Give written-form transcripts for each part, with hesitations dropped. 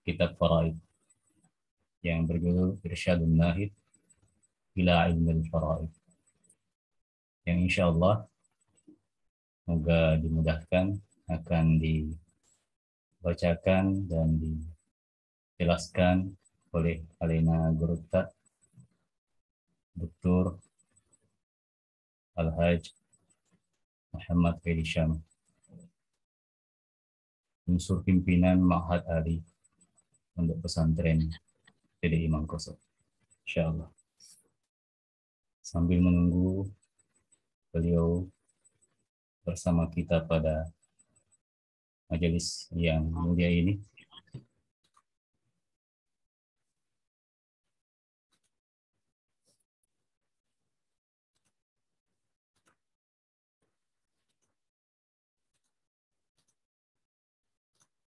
kitab Faraid yang berjudul Irsyadun Nahid ila Ilmil Faraid, yang insya Allah semoga dimudahkan akan dibacakan dan dijelaskan oleh Alena Gurutta Dr. Al-Haj Muhammad Fedi Syam, unsur pimpinan Ma'had Ali untuk pesantren PDI Mangkoso. Insyaallah. Sambil menunggu beliau bersama kita pada majelis yang mulia ini,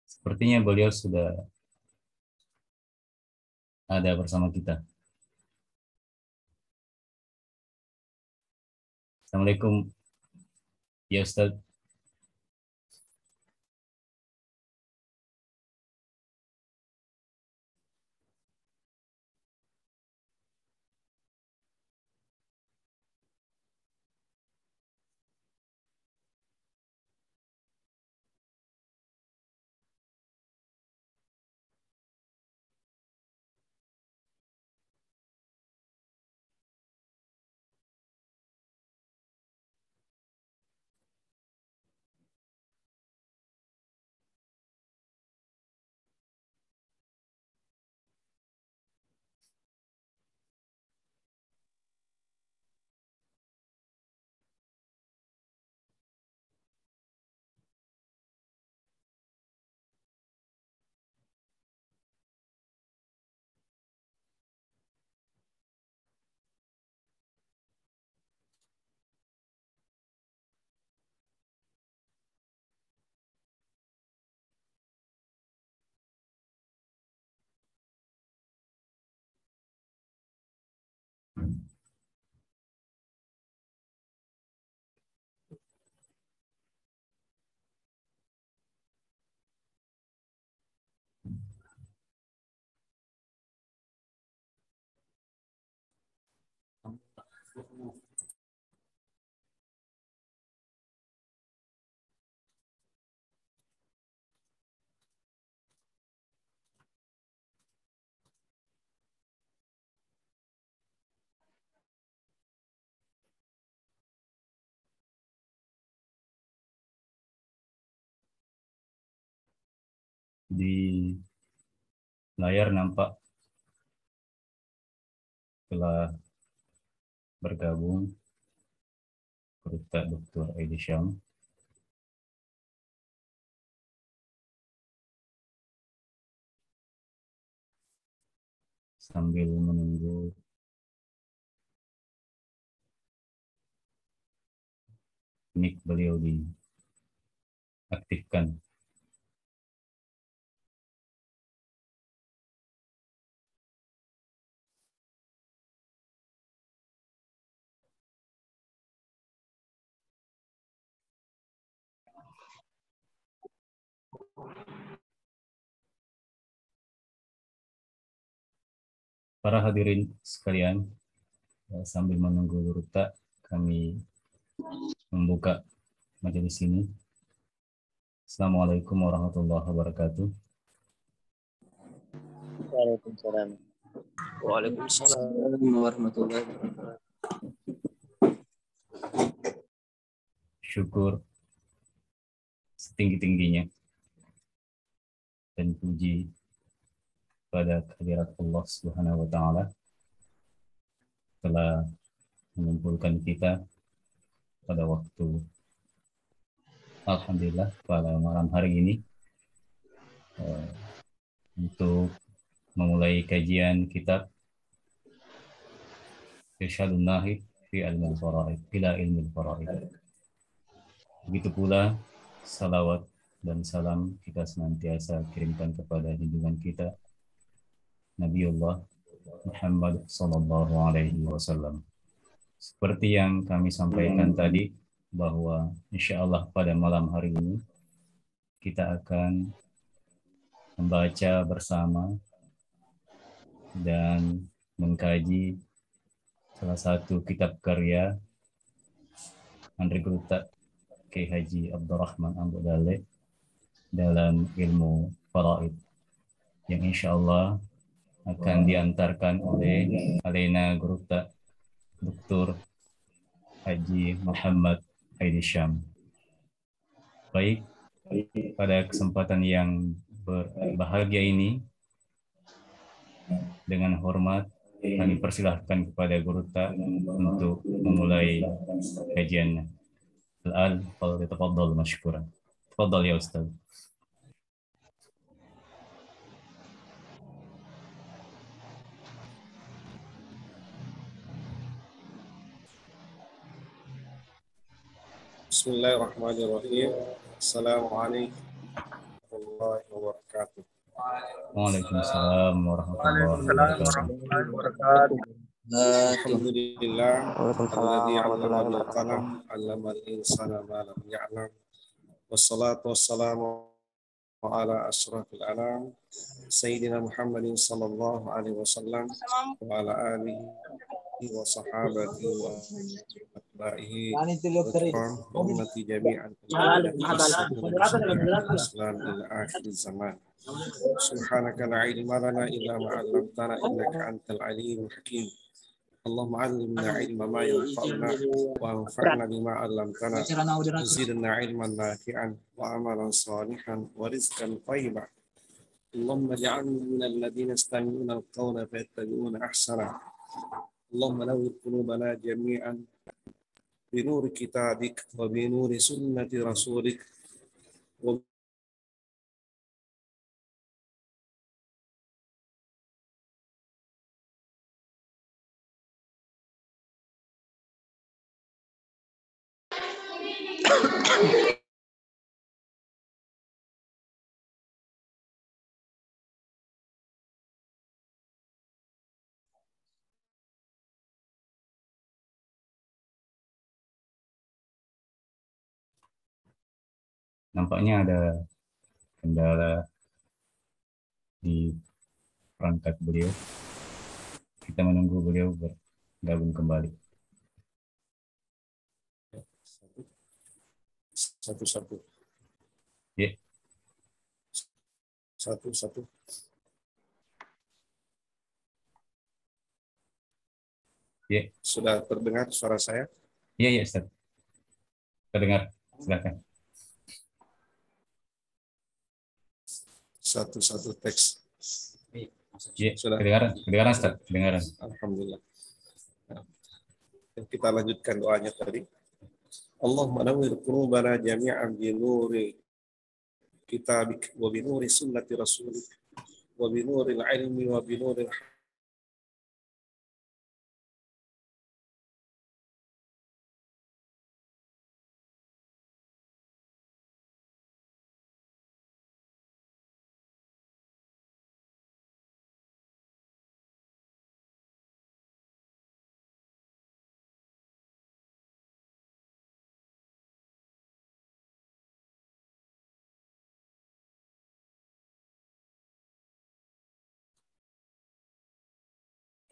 sepertinya beliau sudah ada bersama kita. Assalamualaikum ya Ustaz. Di layar nampak telah bergabung Gurutta Dr. Edi Syam. Sambil menunggu mic beliau diaktifkan. Para hadirin sekalian, sambil menunggu Gurutta, kami membuka majelis ini. Assalamualaikum warahmatullahi wabarakatuh. Waalaikumsalam. Waalaikumsalam warahmatullahi wabarakatuh. Syukur setinggi-tingginya dan puji pada kehadirat Allah Subhanahu wa taala telah mengumpulkan kita pada waktu alhamdulillah pada malam hari ini untuk memulai kajian kitab Irsyadun Nahid fi Ilmil Faraid ila Ilmil Faraid. Begitu pula salawat dan salam kita senantiasa kirimkan kepada junjungan kita Nabiullah Muhammad sallallahu alaihi wasallam. Seperti yang kami sampaikan tadi, bahwa insya Allah pada malam hari ini kita akan membaca bersama dan mengkaji salah satu kitab karya Andri Guruta Kiai Haji Abdurrahman Ambu Dalek dalam ilmu faraid yang insya Allah akan diantarkan oleh Alena Guruta Dr. Haji Muhammad Haidi Syam. Baik, pada kesempatan yang berbahagia ini, dengan hormat kami persilahkan kepada Guruta untuk memulai kajian. Al-an, tafadhal mashkuran. Tafadhal ya Ustaz. Bismillahirrahmanirrahim. Assalamualaikum warahmatullahi wabarakatuh. Waalaikumsalam warahmatullahi wabarakatuh. Alhamdulillah alladzi 'allama bil qalam 'allama al-insana ma lam ya'lam. Wassalatu wassalamu ala asyrafil anam sayyidina Muhammadin sallallahu alaihi wasallam wa ala alihi wa sahabatihi wa atba'ihi wa ummati jami'an Islam ila akhir zaman. Subhanaka la ilma lana illa ma 'allamtana innaka antal alimul hakim. Allahumma 'allimna 'ilma ma yanfa'una wa anfa'na bima 'allamtana zidna 'ilman nafi'an wa amalan salihan wa rizqan thayyiban. Allahumma ij'alna minal ladzina yastami'una al-qawla fayattabi'una ahsana. Allahumma nawwir qulubana jami'an bi nuri kitabik wa bi nuri sunnati rasulik wa Nampaknya ada kendala di perangkat beliau. Kita menunggu beliau bergabung kembali. Satu-satu. Ya. Satu-satu. Ya. Sudah terdengar suara saya? Iya, Ustaz. Terdengar. Silakan. Satu-satu teks. Ya, Sudah. Kedengaran, Ustaz. Kedengaran. Alhamdulillah. Kita lanjutkan doanya tadi. Allahumma nawwir qulubana jami'an bi nuri kitabik wa bi nuri sunnati rasulik wa bi nuril ilmi wa bi nuril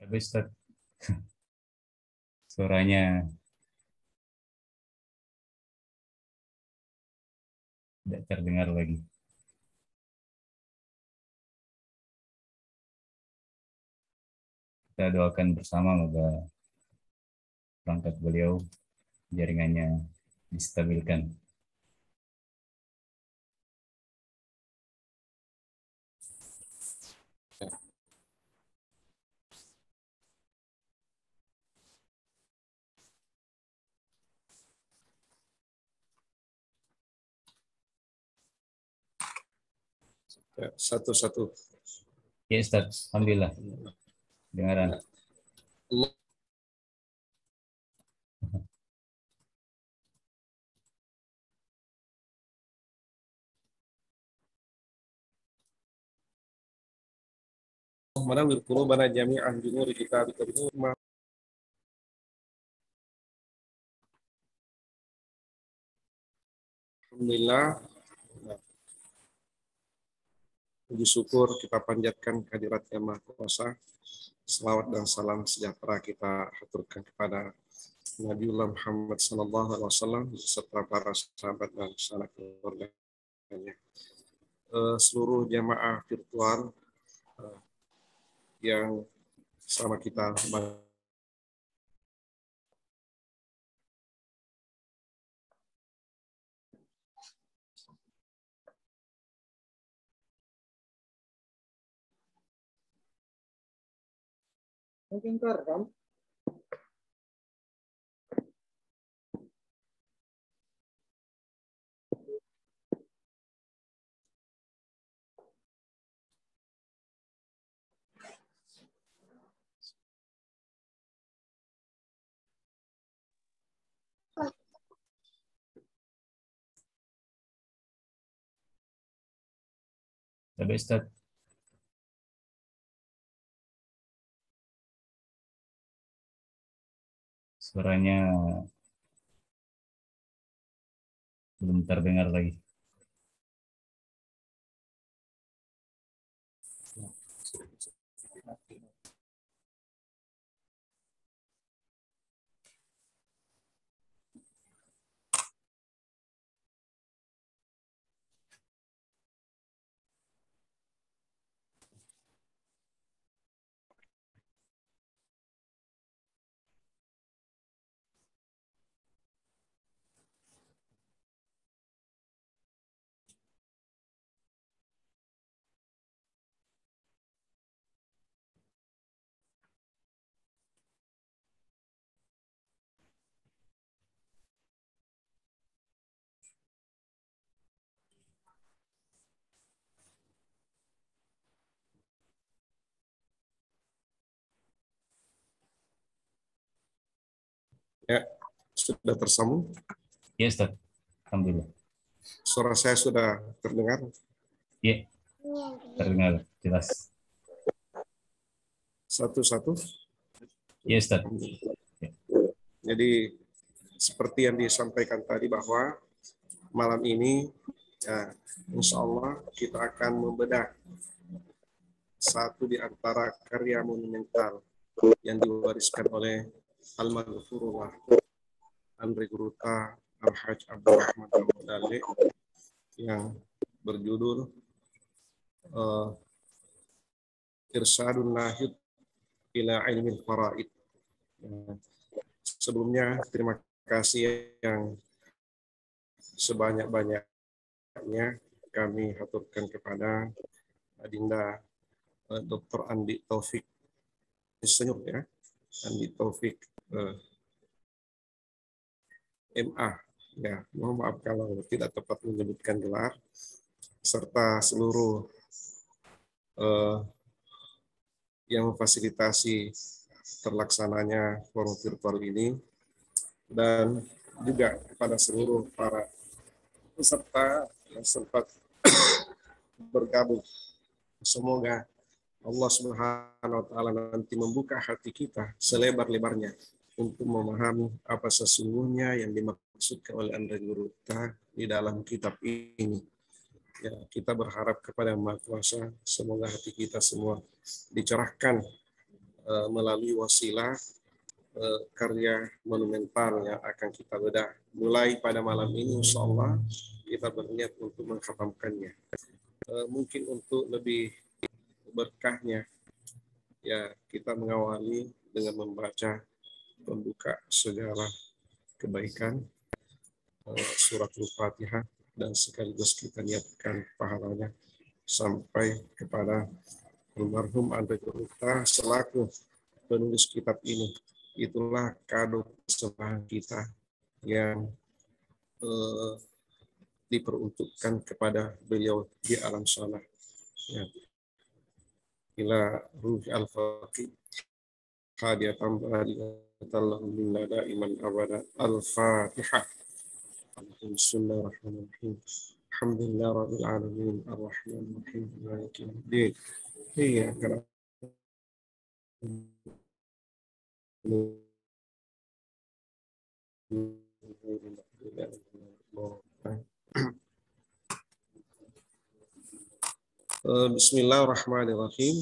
Tapi Ustaz, suaranya tidak terdengar lagi. Kita doakan bersama semoga perangkat beliau jaringannya distabilkan. satu-satu. Ya Ustaz, alhamdulillah. Dengaran. Manawwir qulubana jami'an bi nuri kitabika bi nuri ma Alhamdulillah. Puji syukur kita panjatkan kehadirat Yang Maha Kuasa. Selawat dan salam sejahtera kita haturkan kepada Nabiullah Muhammad sallallahu alaihi wasallam beserta para sahabat dan sanak keluarganya. Seluruh jamaah virtual yang sama kita mungkin kan? Tapi Ustaz, suaranya belum terdengar lagi. ya sudah tersambung. Ya Ustaz, alhamdulillah. Suara saya sudah terdengar. Ya, terdengar jelas. Satu-satu. Ya Ustaz. Jadi seperti yang disampaikan tadi bahwa malam ini ya, insya Allah kita akan membedah satu di antara karya monumental yang diwariskan oleh Almarhumullah Andre Guruta Al-Hajj Abdurrahman Al-Mudali yang berjudul Irsyadun Nahid ila Ilmil Faraid. Sebelumnya terima kasih yang sebanyak-banyaknya kami haturkan kepada Adinda Dr. Andi Taufik Insinyur ya, Andi Taufik MA ya, mohon maaf kalau tidak tepat menyebutkan gelar, serta seluruh yang memfasilitasi terlaksananya forum virtual ini, dan juga kepada seluruh para peserta yang sempat bergabung. Semoga Allah Subhanahu wa taala nanti membuka hati kita selebar-lebarnya untuk memahami apa sesungguhnya yang dimaksudkan oleh Andre Guruta di dalam kitab ini. Ya, kita berharap kepada Yang Maha Kuasa, semoga hati kita semua dicerahkan melalui wasilah karya monumental yang akan kita bedah. Mulai pada malam ini, insya Allah kita berniat untuk mengkhatamkannya. Mungkin untuk lebih berkahnya, ya kita mengawali dengan membaca pembuka segala kebaikan, surat Al-Fatihah, dan sekaligus kita niatkan pahalanya sampai kepada almarhum Andre Guruta selaku penulis kitab ini. Itulah kado persembahan kita yang diperuntukkan kepada beliau di alam sana. Ya. Ila ruhi al-faqih hadiyatan badiyatan minna daiman abada. Al-Fatihah. Bismillahirrahmanirrahim. Alhamdulillah rabbil alamin arrahmanir rahim maliki yaumiddin. Iyyaka Bismillahirrahmanirrahim.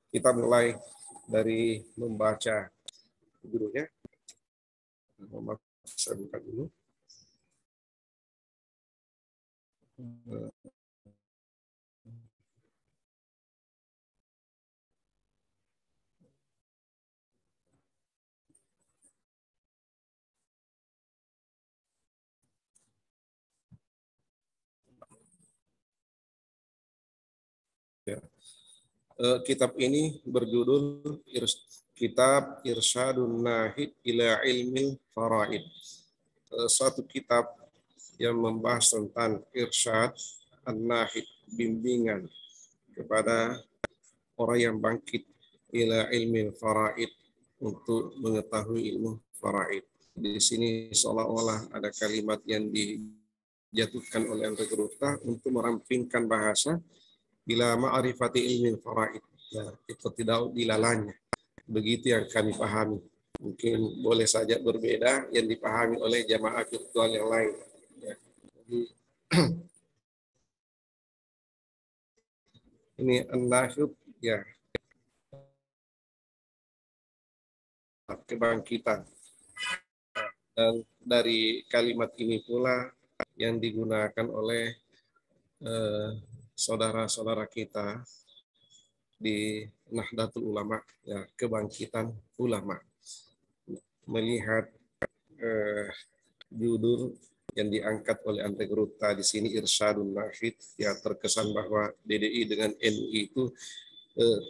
Kita mulai dari membaca gurunya. Saya buka dulu. Ya. Kitab ini berjudul Kitab Irsyadun Nahid ila Ilmil Faraid. Suatu kitab yang membahas tentang irsyad an-nahid, bimbingan kepada orang yang bangkit ila ilmil faraid, untuk mengetahui ilmu faraid. Di sini seolah-olah ada kalimat yang dijatuhkan oleh Antagoruta untuk merampingkan bahasa bila ma'rifati ilmil faraid. Ya, itu tidak dilalanya. Begitu yang kami pahami. Mungkin boleh saja berbeda yang dipahami oleh jamaah virtual yang lain. Ya. Jadi, ini an-nahid, ya, kebangkitan. Dan dari kalimat ini pula yang digunakan oleh saudara-saudara kita di Nahdlatul Ulama, ya, kebangkitan ulama. Melihat judul yang diangkat oleh Antagoruta di sini Irsyadun Nahid, ya, terkesan bahwa DDI dengan NU itu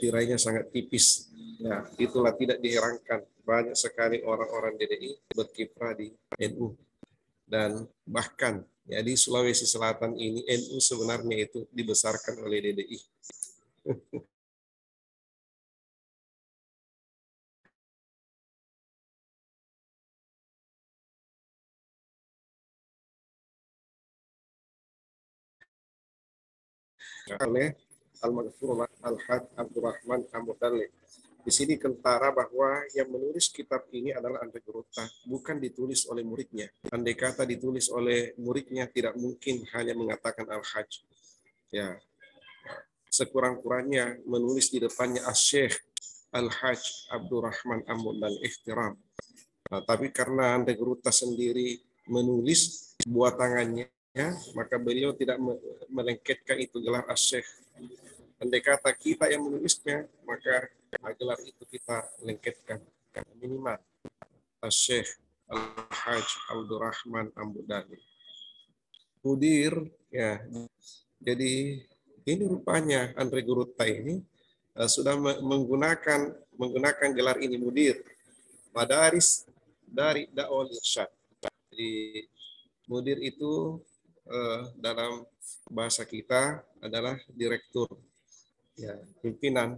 tirainya sangat tipis. Ya, itulah tidak diherankan banyak sekali orang-orang DDI berkiprah di NU, dan bahkan ya di Sulawesi Selatan ini NU sebenarnya itu dibesarkan oleh DDI. Oleh Al-Maghfur Al-Had Abdurrahman Amudali. Di sini kentara bahwa yang menulis kitab ini adalah Antagoruta, bukan ditulis oleh muridnya. Andai kata ditulis oleh muridnya, tidak mungkin hanya mengatakan Al-Hajj. Ya, sekurang-kurangnya menulis di depannya Asy-Syaikh Al-Hajj Abdurrahman Amudali Ihtiram. Nah, tapi karena Antagoruta sendiri menulis buat tangannya, ya, maka beliau tidak melengketkan itu gelar Asy-Syaikh. Andai kata kita yang menulisnya, maka gelar itu kita lengketkan minimal Asy-Syaikh Al-Hajj Abdurrahman Amudali. Mudir, ya. Jadi ini rupanya Antagoruta ini sudah menggunakan gelar ini, mudir madaris dari dakwah irsyad. Jadi mudir itu dalam bahasa kita adalah direktur, ya, pimpinan.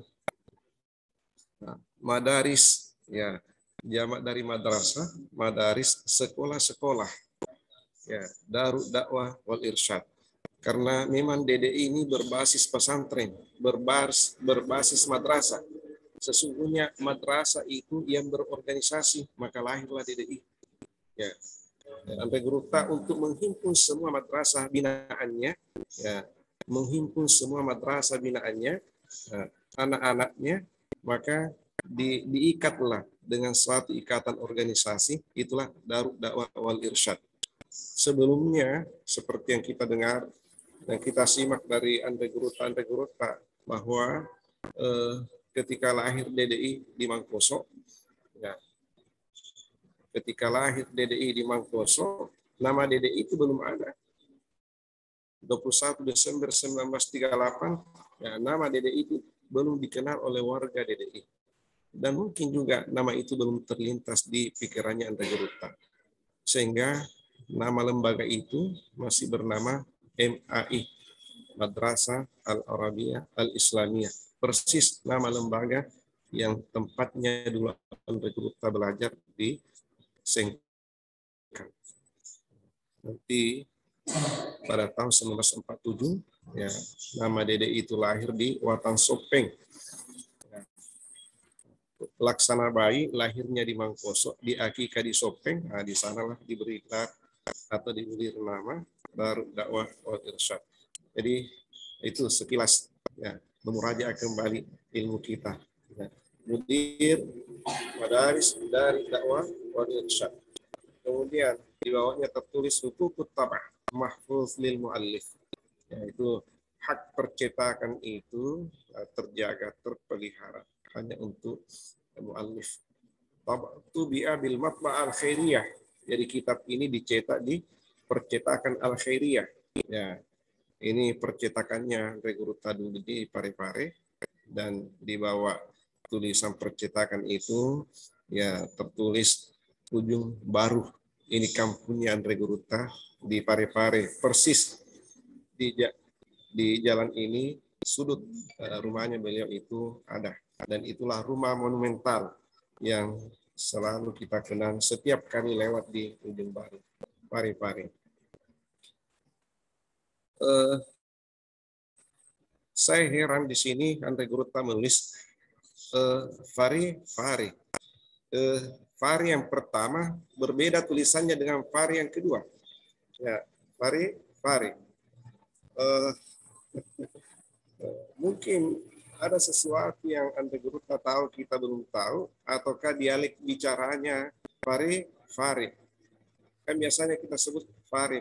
Nah, madaris, ya, jamak dari madrasah, madaris sekolah-sekolah, ya, Darud Dakwah wal Irsyad. Karena memang DDI ini berbasis pesantren, berbasis madrasah. Sesungguhnya madrasah itu yang berorganisasi, maka lahirlah DDI. Ya. Antagoruta untuk menghimpun semua madrasah binaannya, ya, menghimpun semua madrasah binaannya, anak-anaknya, maka diikatlah dengan suatu ikatan organisasi, itulah Darud Dakwah wal Irsyad. Sebelumnya, seperti yang kita dengar dan kita simak dari Antagoruta bahwa ketika lahir DDI di Mangkoso, ya, ketika lahir DDI di Mangkoso, nama DDI itu belum ada. 21 Desember 1938, ya, nama DDI itu belum dikenal oleh warga DDI. Dan mungkin juga nama itu belum terlintas di pikirannya Antagoruta. Sehingga nama lembaga itu masih bernama MAI, Madrasah Al-Arabiyah Al-Islamiyah. Persis nama lembaga yang tempatnya dulu Antagoruta belajar di Sengkang. Nanti pada tahun 1947, ya, nama DDI itu lahir di Watan Sopeng. Laksana bayi lahirnya di Mangkoso, di Akika di Sopeng. Nah, di sanalah diberi gelar atau diberi nama Darud Dakwah wal Irsyad. Jadi itu sekilas ya, memurajaah kembali ilmu kita. Ya. Mudir Madaris dari dakwah wal irsyad. Kemudian di bawahnya tertulis hukukut tabah mahfuz lil muallif. Yaitu hak percetakan itu terjaga, terpelihara hanya untuk muallif. Tubi'a bil matba'al khairiyah. Jadi kitab ini dicetak di percetakan al khairiyah. Ya, ini percetakannya Reguruta dulu di Parepare, dan di bawah tulisan percetakan itu ya tertulis ujung baru. Ini kampungnya Andre Guruta di Parepare, persis di jalan ini sudut rumahnya beliau itu ada, dan itulah rumah monumental yang selalu kita kenang setiap kali lewat di ujung baru Parepare. Saya heran di sini Andre Guruta menulis Fari. Fari yang pertama berbeda tulisannya dengan Fari yang kedua. Ya, Fari. Mungkin ada sesuatu yang Andre Guruta tahu kita belum tahu, ataukah dialek bicaranya Fari. Kan biasanya kita sebut Fari.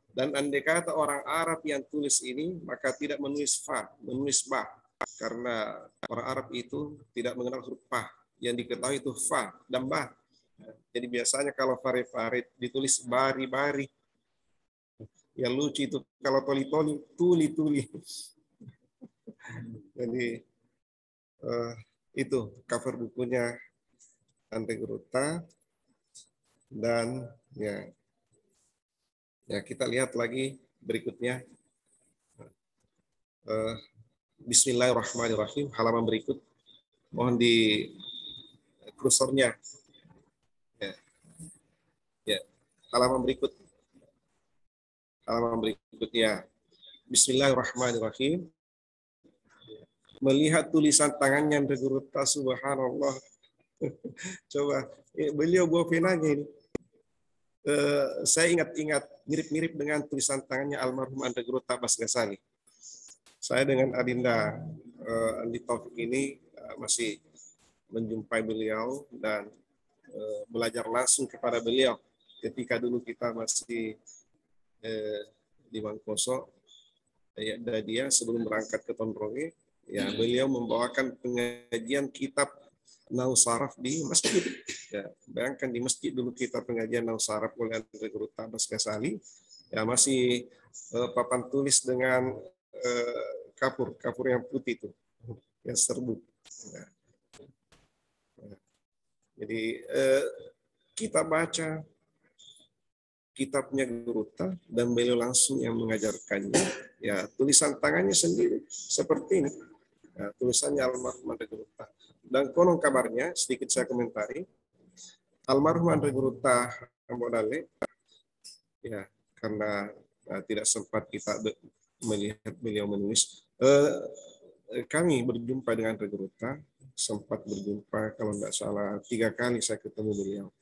Dan andai kata orang Arab yang tulis ini, maka tidak menulis fa, menulis ba. Karena orang Arab itu tidak mengenal huruf fa. Yang diketahui itu fa dan ba. Jadi biasanya kalau Fari ditulis bari. Yang lucu itu kalau tuli. Jadi itu cover bukunya Andre Guruta. Dan ya kita lihat lagi berikutnya. Bismillahirrahmanirrahim, halaman berikut. Mohon di kursornya. Ya, halaman berikutnya. Bismillahirrahmanirrahim. Melihat tulisan tangannya Andre Guruta, subhanallah. Coba, beliau bawa penanya ini. Saya ingat mirip-mirip dengan tulisan tangannya almarhum Andre Guruta Abbas Ghazali. Saya dengan Adinda Andi Taufik ini masih menjumpai beliau dan belajar langsung kepada beliau ketika dulu kita masih di Mangkoso. Ya, dia sebelum berangkat ke Tondronge, ya beliau membawakan pengajian kitab Nausaraf di masjid. Ya, bayangkan di masjid dulu kita pengajian Nausaraf oleh Andre Guruta Abbas Ghazali. Ya, masih papan tulis dengan kapur yang putih itu, yang serbuk. Ya. Jadi kita baca kitabnya Guruta dan beliau langsung yang mengajarkannya. Ya, tulisan tangannya sendiri seperti ini. Ya, tulisannya almarhum Andre Guruta. Dan konon kabarnya, sedikit saya komentari, almarhum Andre Guruta Ambodale, ya karena tidak sempat kita melihat beliau menulis, kami berjumpa dengan Andre Guruta, sempat berjumpa kalau tidak salah 3 kali saya ketemu beliau.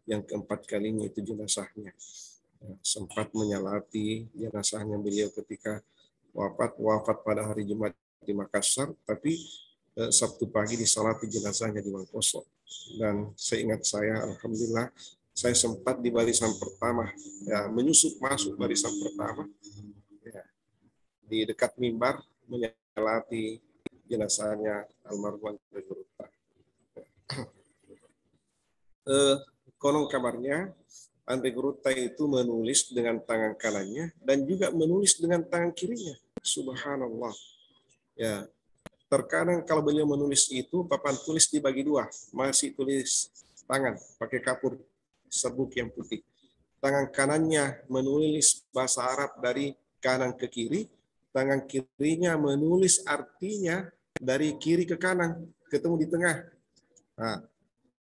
Yang keempat kalinya itu jenazahnya. Ya, sempat menyalati jenazahnya beliau ketika wafat pada hari Jumat di Makassar, tapi Sabtu pagi disalati jenazahnya di Mangkoso. Dan seingat saya, alhamdulillah, saya sempat di barisan pertama, ya, menyusup masuk barisan pertama, ya, di dekat mimbar menyalati jenazahnya almarhum Andre Guruta. Konon kabarnya Andre Guruta itu menulis dengan tangan kanannya dan juga menulis dengan tangan kirinya. Subhanallah. Ya. Terkadang kalau beliau menulis itu, papan tulis dibagi 2. Masih tulis tangan, pakai kapur serbuk yang putih. Tangan kanannya menulis bahasa Arab dari kanan ke kiri. Tangan kirinya menulis artinya dari kiri ke kanan, ketemu di tengah. Nah,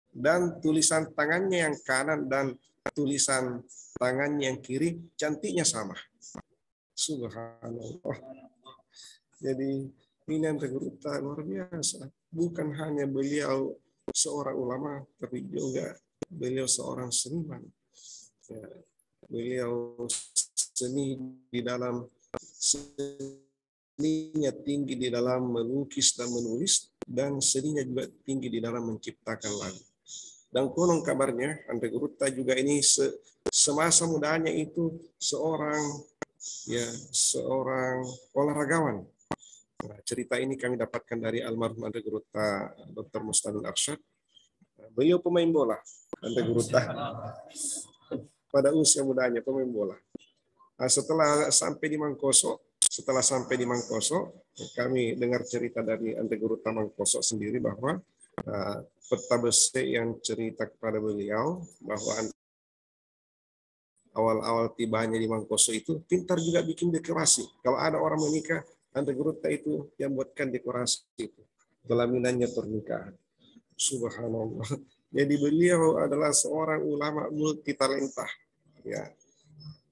dan tulisan tangannya yang kanan dan tulisan tangannya yang kiri cantiknya sama. Subhanallah. Jadi ini Andre Guruta luar biasa. Bukan hanya beliau seorang ulama, tapi juga beliau seorang seniman. Ya, beliau seni di dalam seninya tinggi di dalam melukis dan menulis, dan seninya juga tinggi di dalam menciptakan lagu. Dan konon kabarnya Andre Gurutta juga ini semasa mudanya itu seorang olahragawan. Nah, cerita ini kami dapatkan dari almarhum Andre Gurutta, Dr. Mustamil Arsyad. Beliau pemain bola, Andre Gurutta. Pada usia mudanya pemain bola. Nah, setelah sampai di Mangkoso, kami dengar cerita dari Andre Gurutta Mangkoso sendiri bahwa Peta Besi yang cerita kepada beliau bahwa awal-awal tibanya di Mangkoso itu pintar juga bikin dekorasi. Kalau ada orang menikah, Andre Gurutta itu yang buatkan dekorasi itu, kelaminannya pernikahan. Subhanallah. Jadi beliau adalah seorang ulama multitalenta. Ya,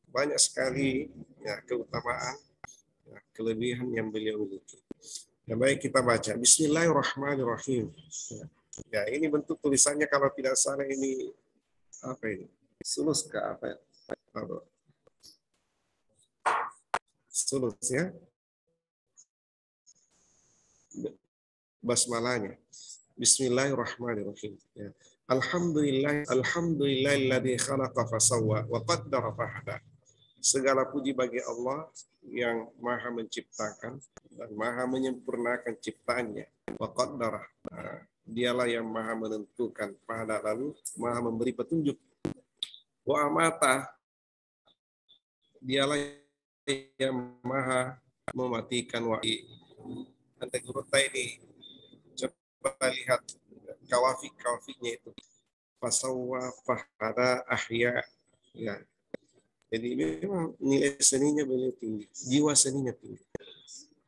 banyak sekali keutamaan, kelebihan yang beliau miliki. Ya, baik, kita baca. Bismillahirrahmanirrahim. Ya, ini bentuk tulisannya kalau tidak salah ini apa ini? Sulus ke apa? Sulus ya. Basmalanya. Bismillahirrahmanirrahim. Ya. Alhamdulillahilladzi khalaqa fasawwa wa qaddara fahada. Segala puji bagi Allah yang Maha menciptakan dan Maha menyempurnakan ciptaannya. Wa qaddara. Dialah yang Maha menentukan, pada lalu Maha memberi petunjuk. Wa amata. Dialah yang Maha mematikan wahyi. Andre Gurutta ini coba lihat kawafik-kawafiknya itu. Fasawwa fahada ahya. Ya. Jadi memang nilai seninya beliau tinggi, jiwa seninya tinggi.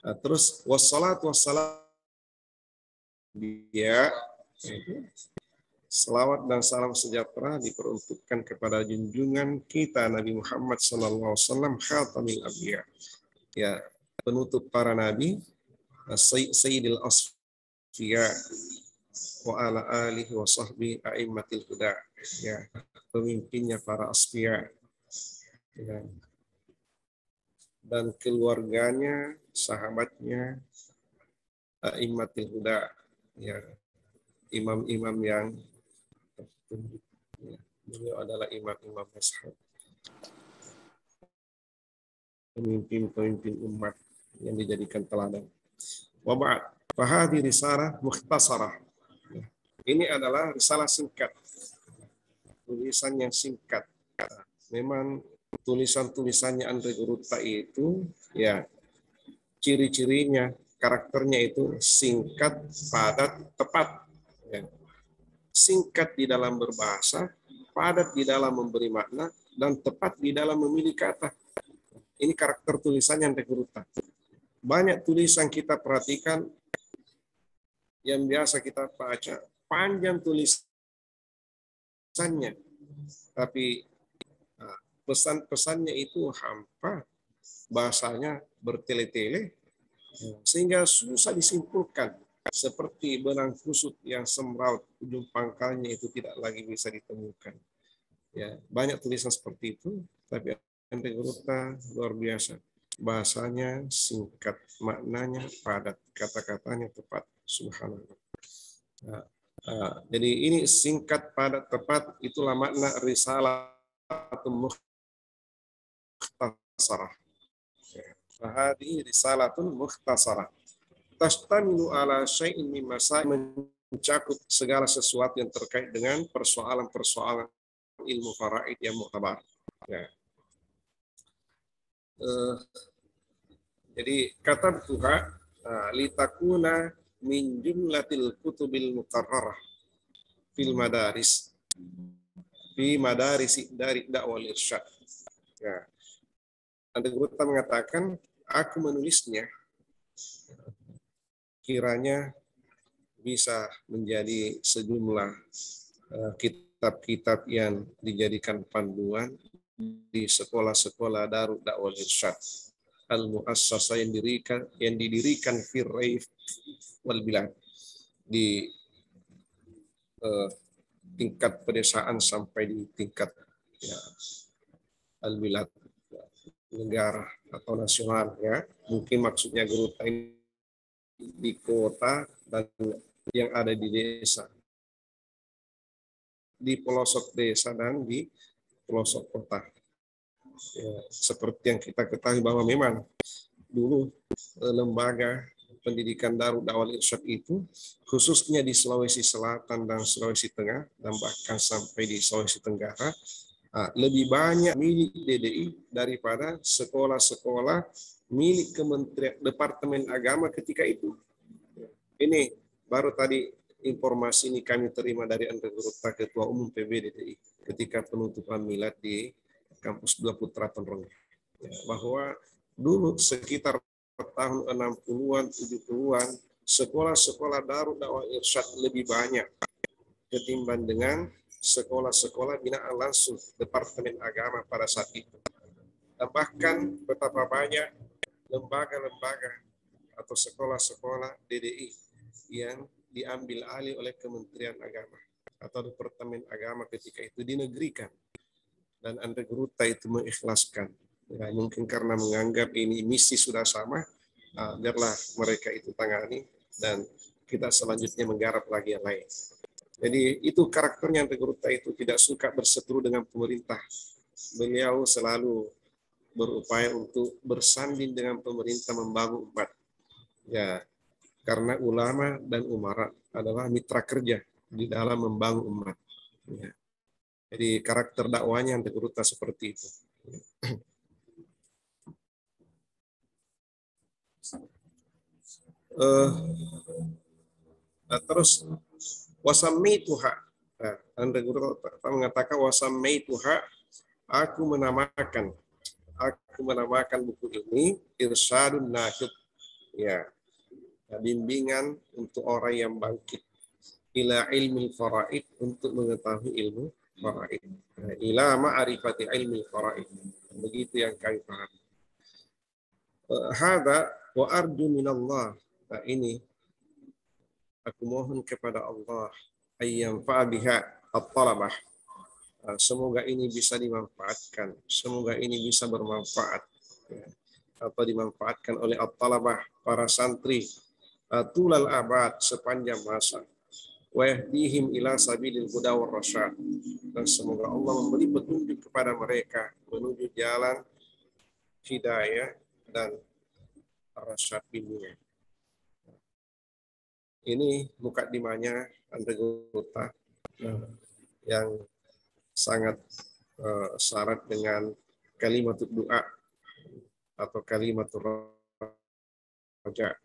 Nah, terus wassalatu wassalam dia selawat dan salam sejahtera diperuntukkan kepada junjungan kita Nabi Muhammad SAW, khatamil anbiya. Ya, penutup para nabi, sayyidil asfiya wa ala alihi wa sahbihi a'immatil huda. Ya, pemimpinnya para asfiya. Ya. Dan keluarganya, sahabatnya, a'immatil huda. Ya, imam-imam yang tertunjuk. Ya, beliau adalah imam-imam mazhab, pemimpin-pemimpin umat yang dijadikan teladan. Wa ba'd, fahadhi risalah mukhtasarah. Ini adalah risalah singkat, tulisan yang singkat. Memang tulisan-tulisannya Andre Gurutta itu ya ciri-cirinya, karakternya itu singkat, padat, tepat. Ya. Singkat di dalam berbahasa, padat di dalam memberi makna, dan tepat di dalam memilih kata. Ini karakter tulisannya Andre Gurutta. Banyak tulisan kita perhatikan yang biasa kita baca, panjang tulisannya, tapi pesan-pesannya itu hampa, bahasanya bertele-tele, sehingga susah disimpulkan. Seperti benang kusut yang semraut, ujung pangkalnya itu tidak lagi bisa ditemukan. Ya, banyak tulisan seperti itu, tapi Andre Gurutta luar biasa. Bahasanya singkat, maknanya padat, kata-katanya tepat. Subhanallah. Jadi ini singkat, padat, tepat, itulah makna risalah mukhtasarah. Hadi risalatun mukhtasarah. Tastamilu ala syai'in min masail, mencakup segala sesuatu yang terkait dengan persoalan-persoalan ilmu faraid yang mu'tabar. Ya. Jadi kata Tuhan, litakuna min jumlatil kutubil muqarrarah fil madaris fi madarisi dari dakwah irsyad. Ya. Andre Gurutta mengatakan, aku menulisnya kiranya bisa menjadi sejumlah kitab-kitab yang dijadikan panduan di sekolah-sekolah Darud Dakwah Irsyad al-muassasah yang didirikan fir raif wal bilad, di tingkat pedesaan sampai di tingkat al bilad, negara atau nasional ya. Mungkin maksudnya geruta ini di kota dan yang ada di desa, di pelosok desa dan di pelosok kota. Ya, seperti yang kita ketahui bahwa memang dulu lembaga pendidikan Darul Da'wah Irsyad itu khususnya di Sulawesi Selatan dan Sulawesi Tengah dan bahkan sampai di Sulawesi Tenggara lebih banyak milik DDI daripada sekolah-sekolah milik Kementerian Departemen Agama ketika itu. Ini baru tadi informasi ini kami terima dari Andre Gurutta, Ketua Umum PB DDI ketika penutupan milad di kampus 2 Putra Tonrong. Ya, bahwa dulu sekitar tahun 60-an, 70-an, sekolah-sekolah Darul Da'wah Irsyad lebih banyak ketimbang dengan sekolah-sekolah binaan langsung Departemen Agama pada saat itu. Dan bahkan betapa banyak lembaga-lembaga atau sekolah-sekolah DDI yang diambil alih oleh Kementerian Agama atau Departemen Agama ketika itu dinegerikan. Dan Andre Gurutta itu mengikhlaskan. Ya, mungkin karena menganggap ini misi sudah sama, biarlah mereka itu tangani dan kita selanjutnya menggarap lagi yang lain. Jadi itu karakternya Andre Gurutta itu tidak suka berseteru dengan pemerintah. Beliau selalu berupaya untuk bersanding dengan pemerintah membangun umat. Ya, karena ulama dan umara adalah mitra kerja di dalam membangun umat. Ya. Jadi karakter dakwanya Andre Gurutta seperti itu. Terus wasammaituha. Nah, Andre Gurutta mengatakan wasammaituha, aku menamakan buku ini Irsyadun Nahid. Ya, bimbingan untuk orang yang bangkit ila ilmi faraid, untuk mengetahui ilmu faraid. Ila ma'rifati ilmi faraid. Begitu yang kami paham. Hada wa arju minallah. Nah, ini aku mohon kepada Allah ayyam fa'biha at-talabah. Semoga ini bisa dimanfaatkan, semoga ini bisa bermanfaat atau dimanfaatkan oleh at-talabah, para santri, tulal abad, sepanjang masa. Wa yahdihim ila sabilil huda war rasyad. Dan semoga Allah memberi petunjuk kepada mereka menuju jalan hidayah dan rasyad bimbingan. Ini mukadimahnya Andre Gurutta yang sangat syarat dengan kalimat doa atau kalimat raja,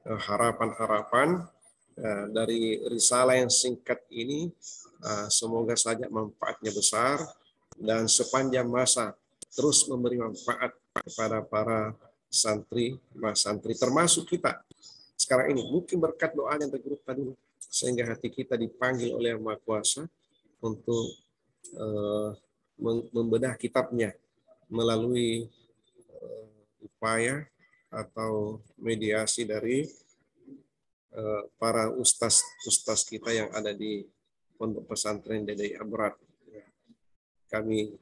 harapan-harapan dari risalah yang singkat ini. Semoga saja manfaatnya besar dan sepanjang masa terus memberi manfaat kepada para santri, mas santri, termasuk kita sekarang ini. Mungkin berkat doanya Andre Gurutta dulu, sehingga hati kita dipanggil oleh Yang Maha Kuasa untuk membedah kitabnya melalui upaya atau mediasi dari para ustaz kita yang ada di Pondok Pesantren DDI Abrar. Kami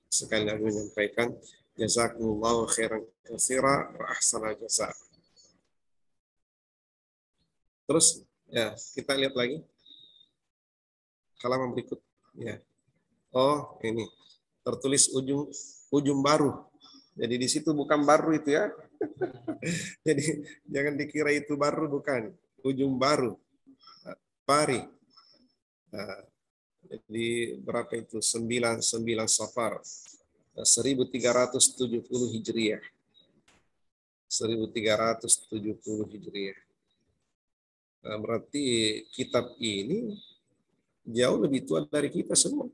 sekali lagi menyampaikan jazakumullahu khairan katsira wa ahsana jazaa. Terus ya, kita lihat lagi halaman berikut ya. Oh, ini tertulis ujung baru. Jadi di situ bukan baru itu ya. Jadi jangan dikira itu baru, bukan. Ujung baru. Pari. Nah, jadi berapa itu? 99 Safar. 1370 Hijriah. 1370 Hijriah. Nah, berarti kitab ini jauh lebih tua dari kita semua.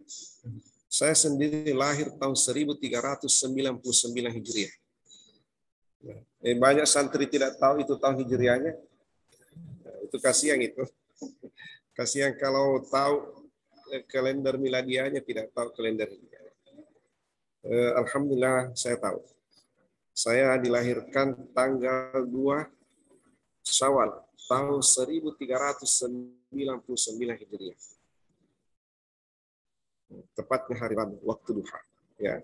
Saya sendiri lahir tahun 1399 Hijriah. Banyak santri tidak tahu itu tahun Hijriahnya. Nah, itu kasihan itu. Kasihan kalau tahu kalender miladiahnya, tidak tahu kalender Hijriahnya. Alhamdulillah saya tahu. Saya dilahirkan tanggal 2 Syawal tahun 1399 Hijriah. Tepatnya hari Rabu, waktu duha. Ya.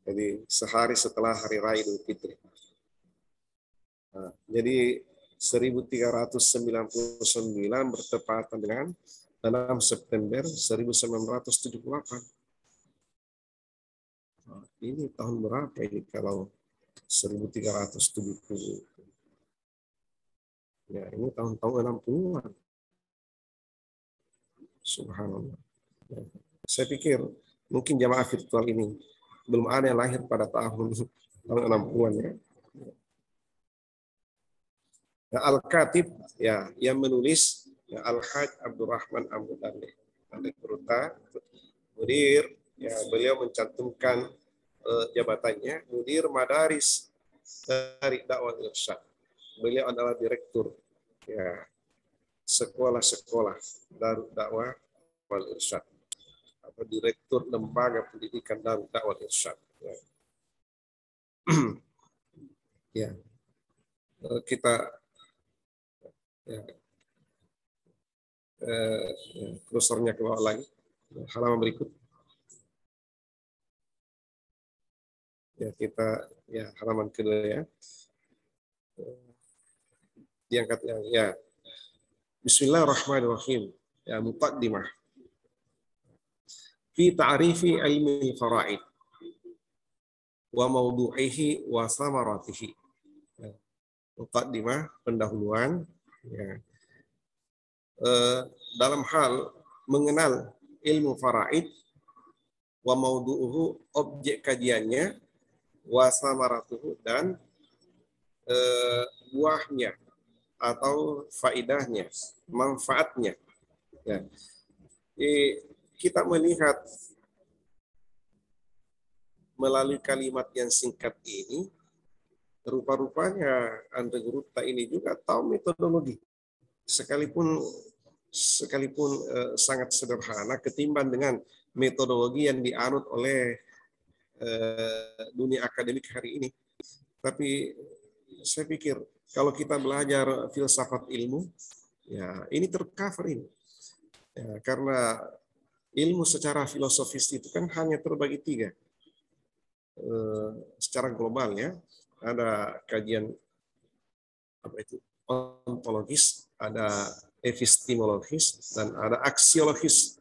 Jadi sehari setelah Hari Raya Idul Fitri. Nah, jadi 1399 bertepatan dengan 6 September 1978. Nah, ini tahun berapa ini kalau 1370? Ya, ini tahun-tahun 60-an. Subhanallah. Ya. Saya pikir mungkin jamaah virtual ini belum ada yang lahir pada tahun 60-an ya. Nah, Al-Khatib ya yang menulis ya, Al-Haj Abdurrahman Amudani Al-Quruta mudir ya, beliau mencantumkan jabatannya mudir madaris dari dakwah irsyad. Beliau adalah direktur ya sekolah-sekolah Darut Dakwah wal Irsyad atau direktur lembaga pendidikan Darut Dakwah wal Irsyad. Ya. Kita ya, kursornya ke bawah lagi, halaman berikut. Ya, kita ya halaman kedua ya. Diangkat ya. Bismillahirrahmanirrahim. Ya, muqaddimah. Fi ta'rifi ilmi faraid wa mawdu'ihi wa samaratihi. Ya. Muqaddimah, pendahuluan ya. Dalam hal mengenal ilmu faraid wa mawdu'uhu, objek kajiannya, wa samaratuhu, dan buahnya atau faidahnya, manfaatnya. Ya. Kita melihat melalui kalimat yang singkat ini, rupa-rupanya Andre Guruta ini juga tahu metodologi, sekalipun sangat sederhana ketimbang dengan metodologi yang dianut oleh dunia akademik hari ini. Tapi saya pikir kalau kita belajar filsafat ilmu, ya ini tercover ini. Ya, karena ilmu secara filosofis itu kan hanya terbagi 3. Secara global ya, ada kajian apa itu ontologis, ada epistemologis, dan ada aksiologis.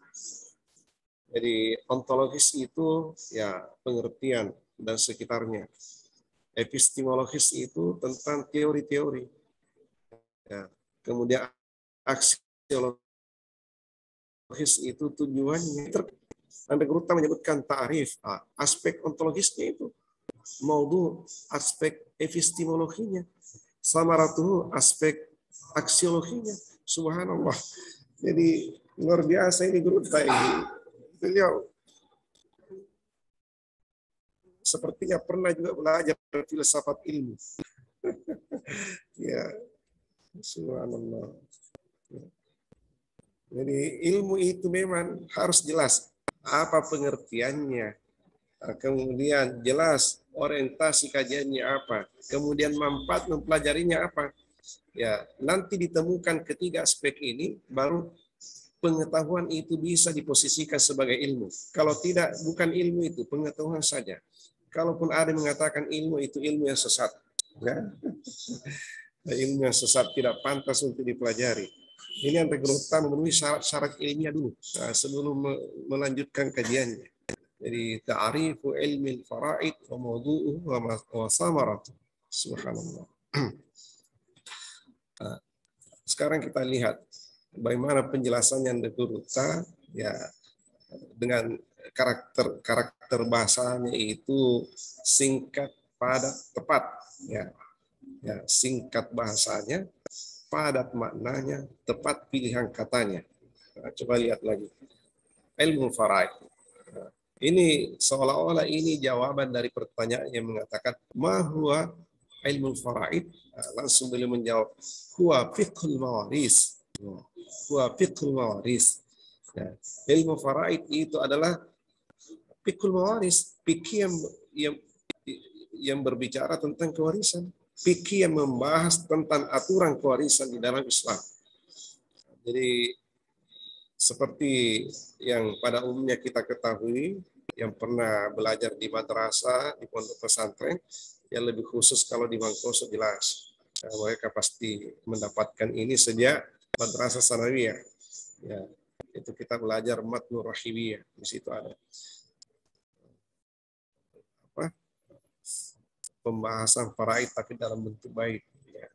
Jadi ontologis itu ya pengertian dan sekitarnya. Epistemologis itu tentang teori-teori. Ya. Kemudian aksiologis itu tujuannya. Anda Guruta menyebutkan ta'rif, aspek ontologisnya itu. Maudu, aspek epistemologinya. Samaratuhu, aspek aksiologinya. Subhanallah. Jadi luar biasa ini Guruta ini. Beliau sepertinya pernah juga belajar filsafat ilmu. Ya, subhanallah. Jadi ilmu itu memang harus jelas apa pengertiannya, kemudian jelas orientasi kajiannya apa, kemudian manfaat mempelajarinya apa. Ya, nanti ditemukan ketiga aspek ini, baru pengetahuan itu bisa diposisikan sebagai ilmu. Kalau tidak, bukan ilmu itu, pengetahuan saja. Kalaupun ada yang mengatakan ilmu itu ilmu yang sesat, ya. Ilmu yang sesat tidak pantas untuk dipelajari. Ini yang Guruta memenuhi syarat-syarat ilmiah dulu sebelum melanjutkan kajiannya. Jadi ta'rifu ilmi al-faraid wa mawdu'uhu wa samaratuh. Subhanallah. Sekarang kita lihat bagaimana penjelasan yang Guruta ya dengan karakter bahasanya itu singkat, padat, tepat ya. Ya, singkat bahasanya, padat maknanya, tepat pilihan katanya. Nah, coba lihat lagi. Ilmu faraid. Nah, ini seolah-olah ini jawaban dari pertanyaan yang mengatakan ma huwa ilmu faraid. Nah, langsung beliau menjawab huwa fiqhul mawaris. Huwa fiqhul mawaris. Ya, ilmu faraid itu adalah fiqhul mawaris, fikih yang berbicara tentang kewarisan. Fikih yang membahas tentang aturan kewarisan di dalam Islam. Jadi seperti yang pada umumnya kita ketahui, yang pernah belajar di madrasah, di pondok pesantren, yang lebih khusus kalau di Mangkoso jelas. Mereka pasti mendapatkan ini sejak madrasah sanawiyah. Ya, itu kita belajar matnu rahibiyah, di situ ada apa? Pembahasan faraid tapi dalam bentuk bait. Ya.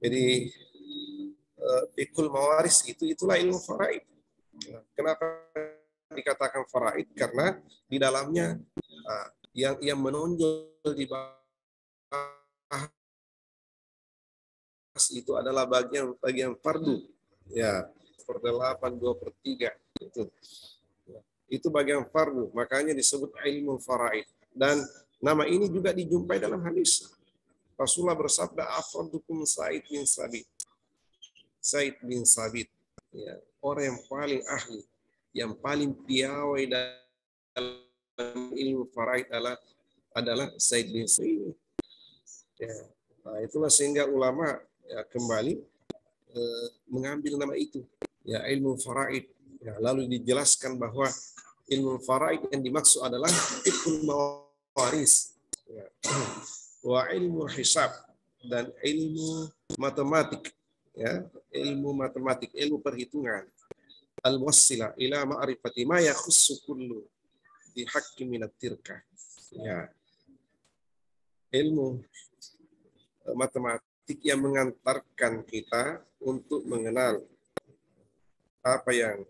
Jadi fikul mawaris itulah ilmu faraid. Kenapa dikatakan faraid? Karena di dalamnya yang menonjol di bahas itu adalah bagian fardu. Ya, 1/8, 2/3 itu bagian fardu, makanya disebut ilmu faraid. Dan nama ini juga dijumpai dalam hadis. Rasulullah bersabda, afradukum Sa'id bin Sabit. Sa'id bin Sabit, ya, orang yang paling ahli, yang paling piawai dalam ilmu faraid adalah Sa'id bin Sabit. Ya, nah, itulah sehingga ulama ya, kembali mengambil nama itu, ya, ilmu faraid. Ya, lalu dijelaskan bahwa ilmu faraid yang dimaksud adalah ilmu mawaris, ya, wa ilmu hisab, dan ilmu matematik, ya, ilmu matematik, ilmu perhitungan, al-muwassila ila ma'rifati ma yakhussu kullu bi haqqi min at-tirkah. Ya, ilmu matematik yang mengantarkan kita untuk mengenal apa yang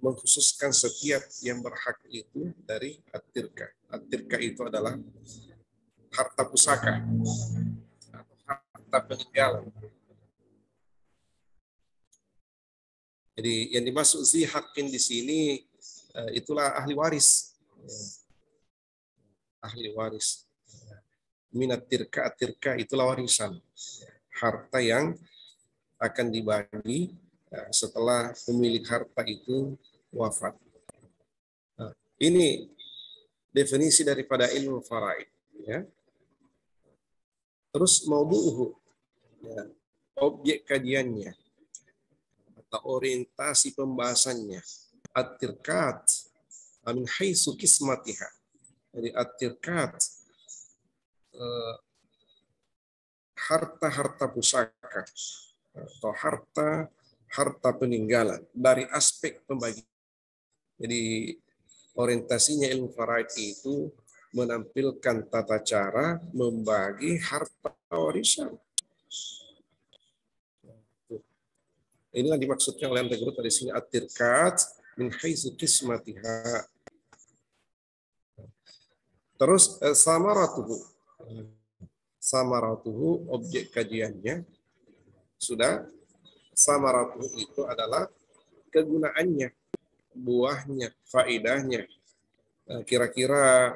mengkhususkan setiap yang berhak itu dari at-tirkah. At-tirkah itu adalah harta pusaka atau harta peninggalan. Jadi yang dimaksud zi haqqin di sini itulah ahli waris. Ahli waris. Minat tirka, at-tirka itulah warisan. Harta yang akan dibagi setelah pemilik harta itu wafat. Nah, ini definisi daripada ilmu faraid. Ya. Terus maudu'uhu, ya, objek kajiannya atau orientasi pembahasannya. At-tirkat min haitsu qismatiha. Jadi at-tirkat harta-harta pusaka atau harta peninggalan dari aspek pembagian. Jadi orientasinya ilmu faraid itu menampilkan tata cara membagi harta warisan. Inilah dimaksudkan oleh Anda Guru di sini at-tirkat min haitsu qismatiha. Terus samaratuhu objek kajiannya sudah. Samaratuhu itu adalah kegunaannya, buahnya, faedahnya. Kira-kira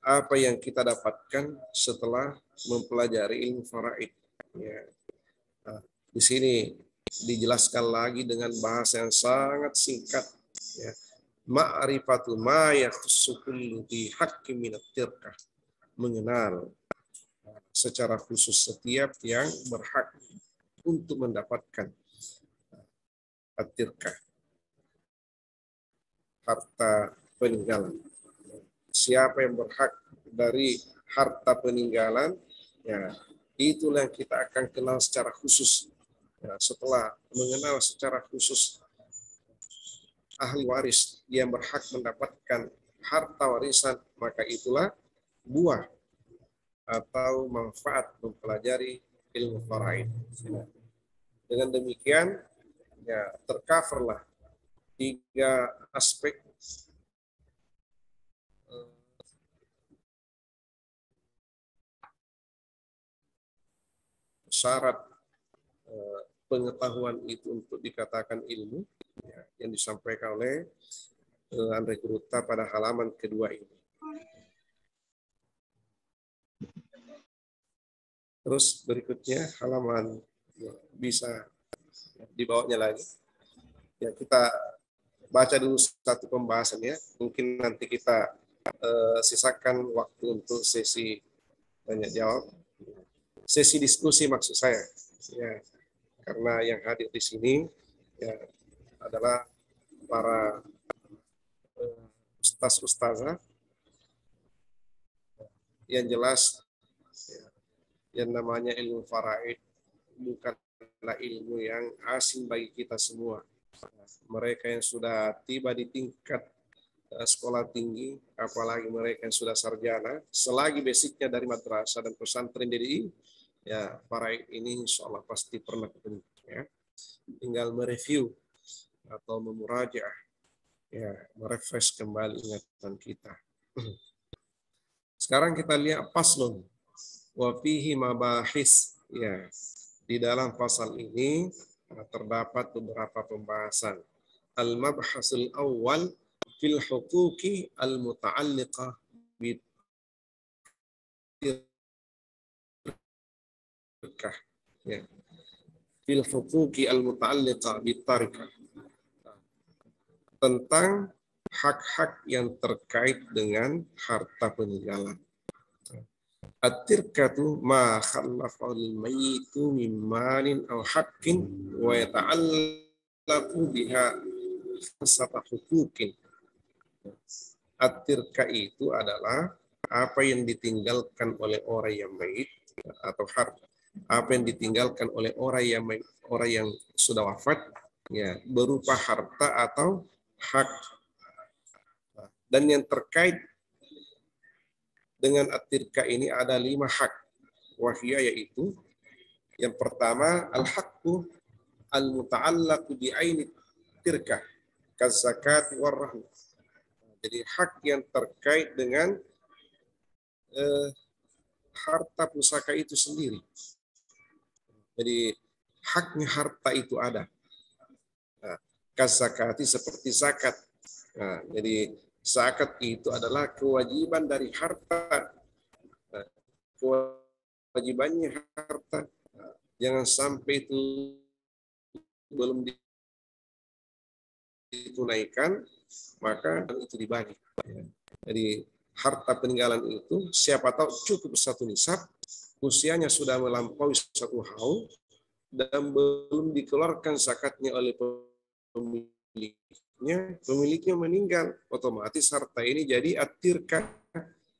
apa yang kita dapatkan setelah mempelajari ilmu faraid. Ya. Nah, di sini dijelaskan lagi dengan bahasa yang sangat singkat. Ya. Ma'rifatu ma yakhussu kullu bi haqqin min at-tirkah. Mengenal secara khusus setiap yang berhak untuk mendapatkan at-tirkah, harta peninggalan. Siapa yang berhak dari harta peninggalan, ya, itulah yang kita akan kenal secara khusus. Ya, setelah mengenal secara khusus ahli waris yang berhak mendapatkan harta warisan, maka itulah buah atau manfaat mempelajari ilmu faraid. Ya. Dengan demikian, ya, tercoverlah 3 aspek syarat pengetahuan itu untuk dikatakan ilmu, ya, yang disampaikan oleh Andre Kuruta pada halaman kedua ini. Terus berikutnya halaman, ya, bisa dibawanya lagi. Ya, kita baca dulu satu pembahasan, ya. Mungkin nanti kita sisakan waktu untuk sesi tanya jawab, sesi diskusi maksud saya. Ya, karena yang hadir di sini, ya, adalah para ustaz-ustazah. Yang jelas yang namanya ilmu faraid bukanlah ilmu yang asing bagi kita semua. Mereka yang sudah tiba di tingkat sekolah tinggi, apalagi mereka yang sudah sarjana, selagi basicnya dari madrasah dan pesantren DDI, ya faraid ini insya Allah pasti pernah ketemu. Ya. Tinggal mereview atau memurajaah, ya merefresh kembali ingatan kita. Sekarang kita lihat paslon wa fihi mabahis, ya. Di dalam pasal ini terdapat beberapa pembahasan. Al-mabhasul awal fil huquqi al-muta'alliqah bi tarikah. Ya. Fil huquqi al-muta'alliqah bi tarikah. Tentang hak-hak yang terkait dengan harta peninggalan. At-tirkatu ma khallafal mayyitu min malin aw haqqin wa yata'allaqu biha khamsata huquqin. At-tirka itu adalah apa yang ditinggalkan oleh orang yang mayit atau harta. Apa yang ditinggalkan oleh orang yang sudah wafat, ya, berupa harta atau hak. Dan yang terkait dengan at-tirka ini ada 5 hak. Wahia, yaitu yang pertama al-haqqu al-muta'allaqu bi aini tirkah kazakat warrahmah. Jadi hak yang terkait dengan harta pusaka itu sendiri. Jadi haknya harta itu ada. Nah, kazakati seperti zakat. Nah, jadi zakat itu adalah kewajiban dari harta. Nah, kewajibannya harta. Nah, jangan sampai itu belum ditunaikan, maka itu dibagi. Jadi harta peninggalan itu siapa tahu cukup 1 nisab, usianya sudah melampaui 1 haul, dan belum dikeluarkan zakatnya oleh pemiliknya meninggal, otomatis harta ini jadi at-tirka.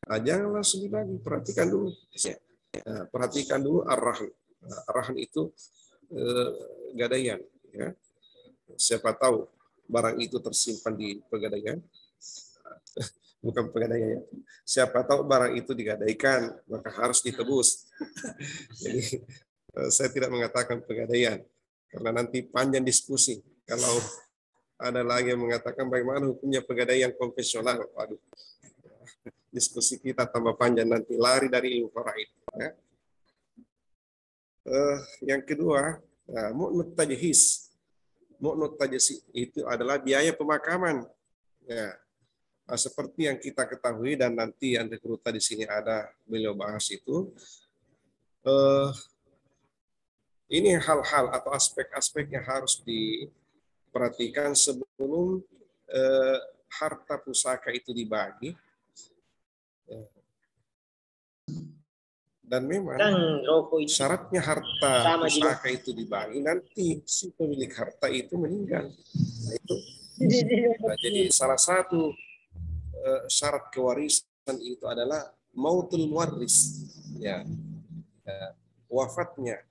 Nah, jangan langsung dibagi, perhatikan dulu. Nah, perhatikan dulu ar-rahn. Nah, ar-rahn itu gadaian. Ya. Siapa tahu barang itu tersimpan di pegadaian. Bukan pegadaian, ya. Siapa tahu barang itu digadaikan, maka harus ditebus. Jadi saya tidak mengatakan pegadaian, karena nanti panjang diskusi. Kalau ada lagi yang mengatakan bagaimana hukumnya pegadaian konvensional, waduh, diskusi kita tambah panjang nanti, lari dari ilmu faraid. Ya. Yang kedua, mu'nut tajhiz. Mu'nut tajhiz itu adalah biaya pemakaman. Ya. Nah, seperti yang kita ketahui dan nanti yang rekruta di sini ada beliau bahas itu, ini hal-hal atau aspek-aspek yang harus diperhatikan sebelum harta pusaka itu dibagi. Dan memang syaratnya harta pusaka itu dibagi nanti si pemilik harta itu meninggal. Nah, itu. Nah, jadi salah satu syarat kewarisan itu adalah mautul muwarris, ya, wafatnya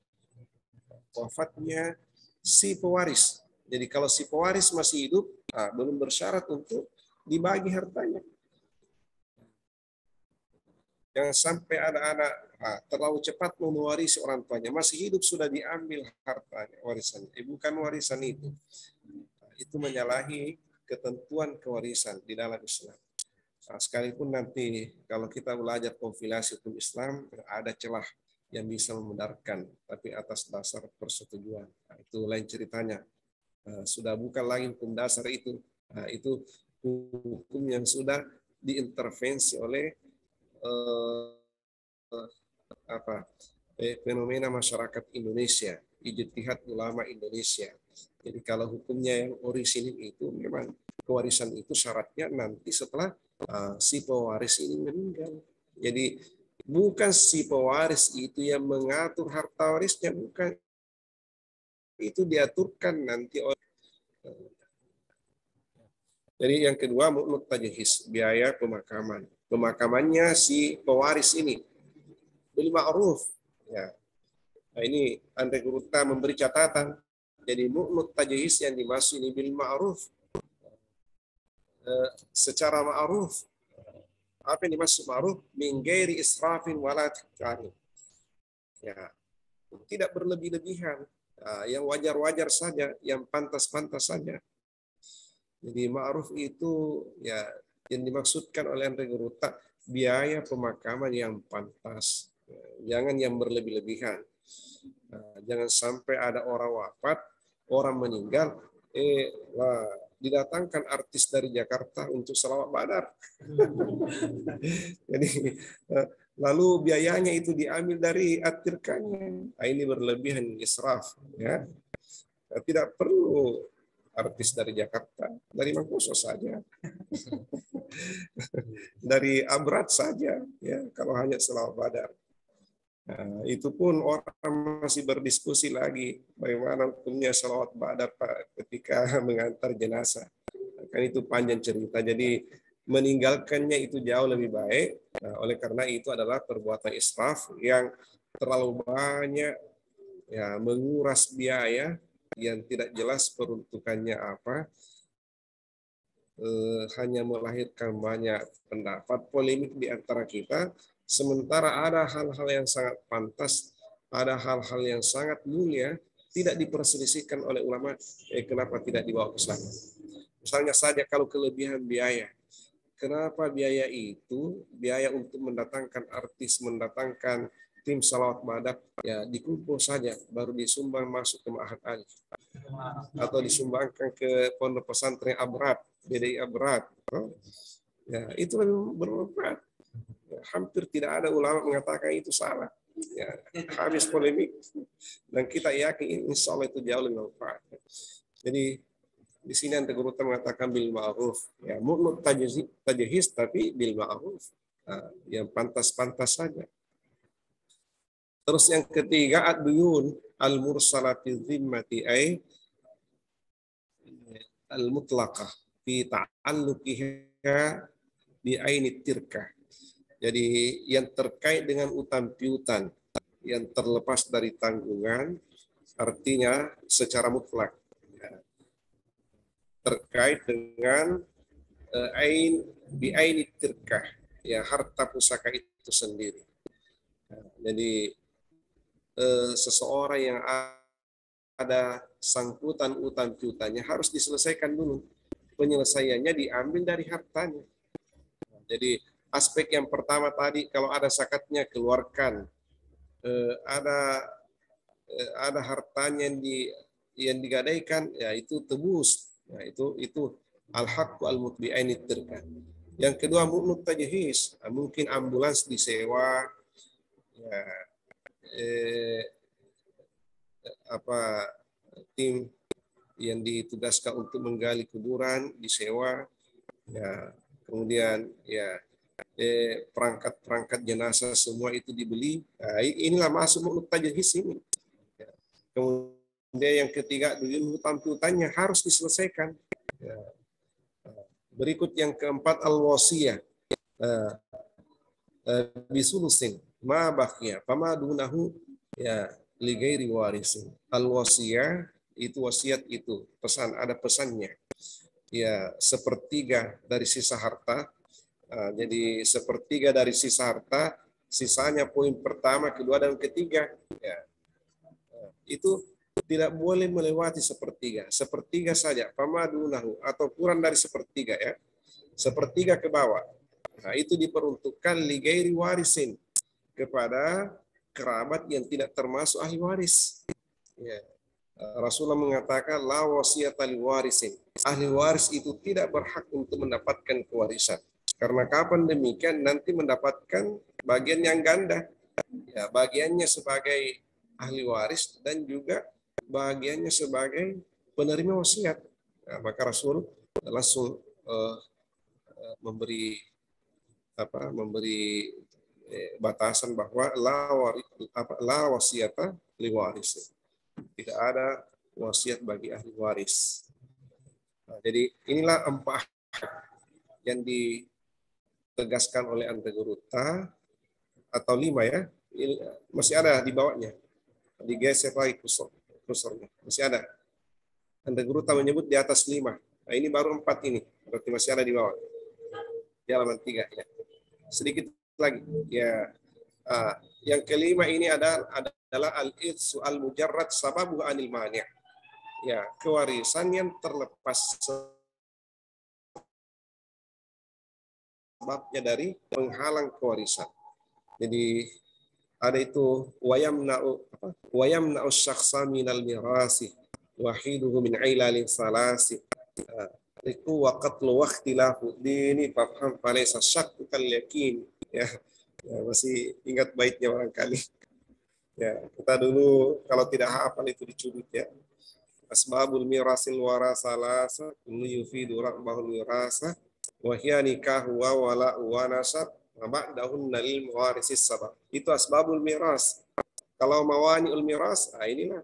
si pewaris. Jadi kalau si pewaris masih hidup, belum bersyarat untuk dibagi hartanya. Jangan sampai ada anak terlalu cepat mewarisi orang tuanya, masih hidup sudah diambil hartanya, warisannya. Bukan warisan itu. Itu menyalahi ketentuan kewarisan di dalam Islam. Sekalipun nanti kalau kita belajar kompilasi hukum Islam, ada celah yang bisa membenarkan, tapi atas dasar persetujuan. Nah, itu lain ceritanya. Sudah bukan lagi hukum dasar itu. Nah, itu hukum yang sudah diintervensi oleh fenomena masyarakat Indonesia, ijtihad ulama Indonesia. Jadi kalau hukumnya yang orisinil itu memang kewarisan itu syaratnya nanti setelah si pewaris ini meninggal. Jadi bukan si pewaris itu yang mengatur harta warisnya, bukan. Itu diaturkan nanti oleh Jadi yang kedua mu'nut tajhiz, biaya pemakaman. Pemakamannya si pewaris ini bil ma'ruf. Ya. Nah, ini Andre Guruta memberi catatan. Jadi mu'nut tajhiz yang dimaksud ini bil ma'ruf, secara ma'ruf. Apa yang dimaksud ma'ruf? Min ghairi israfin wala tikari. Ya, tidak berlebih-lebihan. Yang wajar-wajar saja, yang pantas-pantas saja. Jadi ma'ruf itu ya yang dimaksudkan oleh Andre Guruta biaya pemakaman yang pantas. Jangan yang berlebih-lebihan. Jangan sampai ada orang wafat, orang meninggal, didatangkan artis dari Jakarta untuk selawat badar. Jadi lalu biayanya itu diambil dari atirkannya. Ini berlebihan, israf. Ya. Tidak perlu artis dari Jakarta, dari Mangkuso saja, dari Abrat saja, ya kalau hanya selawat badar. Nah, itu pun orang masih berdiskusi lagi bagaimana hukumnya selawat badar Pak ketika mengantar jenazah. Kan itu panjang cerita. Jadi meninggalkannya itu jauh lebih baik. Nah, oleh karena itu adalah perbuatan israf yang terlalu banyak, ya, menguras biaya yang tidak jelas peruntukannya apa, hanya melahirkan banyak pendapat polemik di antara kita, sementara ada hal-hal yang sangat pantas, ada hal-hal yang sangat mulia, tidak diperselisihkan oleh ulama, kenapa tidak dibawa ke sana. Misalnya saja kalau kelebihan biaya, kenapa biaya itu, biaya untuk mendatangkan artis, mendatangkan tim salawat badar, ya dikumpul saja, baru disumbang masuk ke Ma'had Ali. Atau disumbangkan ke pondok pesantren Abrat, BDI Abrat. Ya, itu lebih bermanfaat. Ya, hampir tidak ada ulama mengatakan itu salah. Ya, habis polemik. Dan kita yakin insya Allah itu jauh lebih bermanfaat. Jadi di sini Ante Guruta mengatakan bil ma'ruf. Ya, mu'nut tajhiz tapi bil ma'ruf. Nah, yang pantas-pantas saja. Terus yang ketiga, ad-duyun al-mursalati zimmati ay al-mutlaqah fi ta'alluqiha bi aini tirkah. Jadi yang terkait dengan utang piutang yang terlepas dari tanggungan, artinya secara mutlak. Terkait dengan bi aini tirkah, ya harta pusaka itu sendiri. Jadi seseorang yang ada sangkutan utang piutangnya harus diselesaikan dulu. Penyelesaiannya diambil dari hartanya. Jadi aspek yang pertama tadi, kalau ada zakatnya keluarkan, ada hartanya yang digadaikan, ya itu tebus. Ya, itu al-haqqu al-mutbi'aini tirka. Yang kedua mu'nut tajhiz, mungkin ambulans disewa, ya, tim yang ditugaskan untuk menggali kuburan disewa, ya, kemudian ya perangkat-perangkat jenazah semua itu dibeli. Nah, inilah masuk mu'nut tajhiz ini. Ya. Kemudian yang ketiga, hutang piutangnya harus diselesaikan. Ya. Berikut yang keempat, al-wasiyah bisulusin ma baqiya fama dunahu ya li ghairi warisin. Al-wasiyah itu wasiat itu, pesan, ada pesannya. Ya, sepertiga dari sisa harta. Jadi sepertiga dari sisa harta, sisanya poin pertama, kedua, dan ketiga. Ya. Itu tidak boleh melewati sepertiga. Sepertiga saja, pamadunahu, atau kurang dari sepertiga, ya. Sepertiga ke bawah. Nah, itu diperuntukkan li ghairi warisin, kepada kerabat yang tidak termasuk ahli waris. Ya. Rasulullah mengatakan la wasiyata li warisin. Ahli waris itu tidak berhak untuk mendapatkan kewarisan. Karena kapan demikian nanti mendapatkan bagian yang ganda. Ya, bagiannya sebagai ahli waris dan juga bagiannya sebagai penerima wasiat. Nah, maka Rasul langsung memberi batasan bahwa la wasiyata li warisin. Tidak ada wasiat bagi ahli waris. Nah, jadi inilah yang ditegaskan oleh Antagoruta atau 5 ya. Ini masih ada di bawahnya. Digeser lagi kursornya. Masih ada. Antagoruta menyebut di atas 5. Nah, ini baru 4 ini. Berarti masih ada di bawah. Di halaman 3 ya. Sedikit lagi. Ya. Yang kelima ini adalah al-irsu al-mujarrad sababu anil mani'. Ya, kewarisan yang terlepas sebabnya dari penghalang kewarisan. Jadi ada itu wayamna'u syakhsa minal mirasi wahiduhu min ailalin salasi. Itu waqatlu waqtilahu dini fafham falaysa syakku kal yakin. Ya, masih ingat baitnya barangkali. Ya, kita dulu kalau tidak hafal itu dicubit ya. Asbabul mirasil warasalasa kullu yufidu ra'bahul wirasa wa hiya nikahu wa wala wa nasab wa ba'dahunna lil muwarisis sabab. Itu asbabul miras. Kalau mawani'ul miras, inilah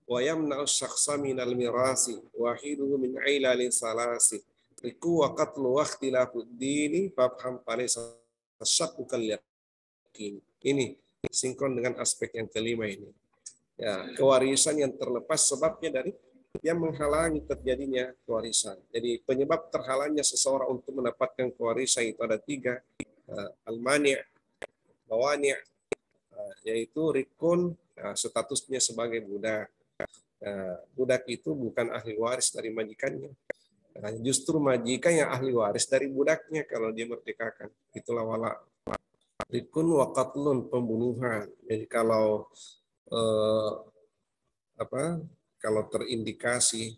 wa yamna'u syakhsa minal mirasi wahiduhu min ailalin salasi riku wa qatlu wa ikhtilafu dini fafham falaysa syakku kal yakin. Ini sinkron dengan aspek yang kelima ini. Ya, kewarisan yang terlepas sebabnya dari yang menghalangi terjadinya kewarisan. Jadi penyebab terhalangnya seseorang untuk mendapatkan kewarisan itu ada 3. Al-mani', mawani', yaitu rikun, statusnya sebagai budak. Budak itu bukan ahli waris dari majikannya. Justru majikan yang ahli waris dari budaknya kalau dia merdekakan. Itulah wala. Rikun wa qatlun, pembunuhan. Jadi kalau kalau terindikasi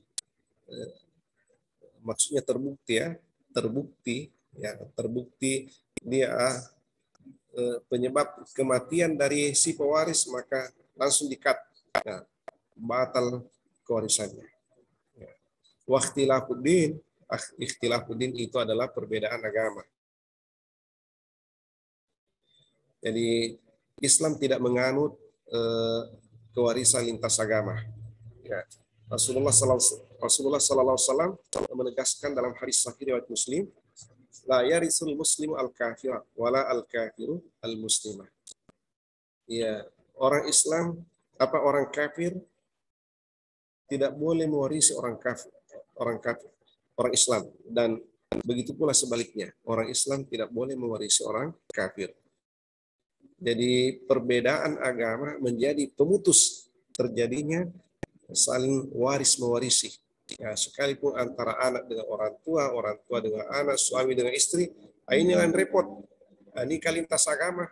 maksudnya terbukti dia penyebab kematian dari si pewaris, maka langsung di-cut. Nah, batal kewarisannya. Ikhtilafuddin itu adalah perbedaan agama. Jadi Islam tidak menganut kewarisan lintas agama. Ya. Rasulullah sallallahu alaihi wasallam menegaskan dalam hadis sahih riwayat Muslim, la yarisul muslimu al-kafira wala al-kafiru al-muslimah. Ya, orang kafir tidak boleh mewarisi orang Islam, dan begitu pula sebaliknya, orang Islam tidak boleh mewarisi orang kafir. Jadi perbedaan agama menjadi pemutus terjadinya saling waris mewarisi. Ya, sekalipun antara anak dengan orang tua dengan anak, suami dengan istri, ini yang repot. Nikah lintas agama.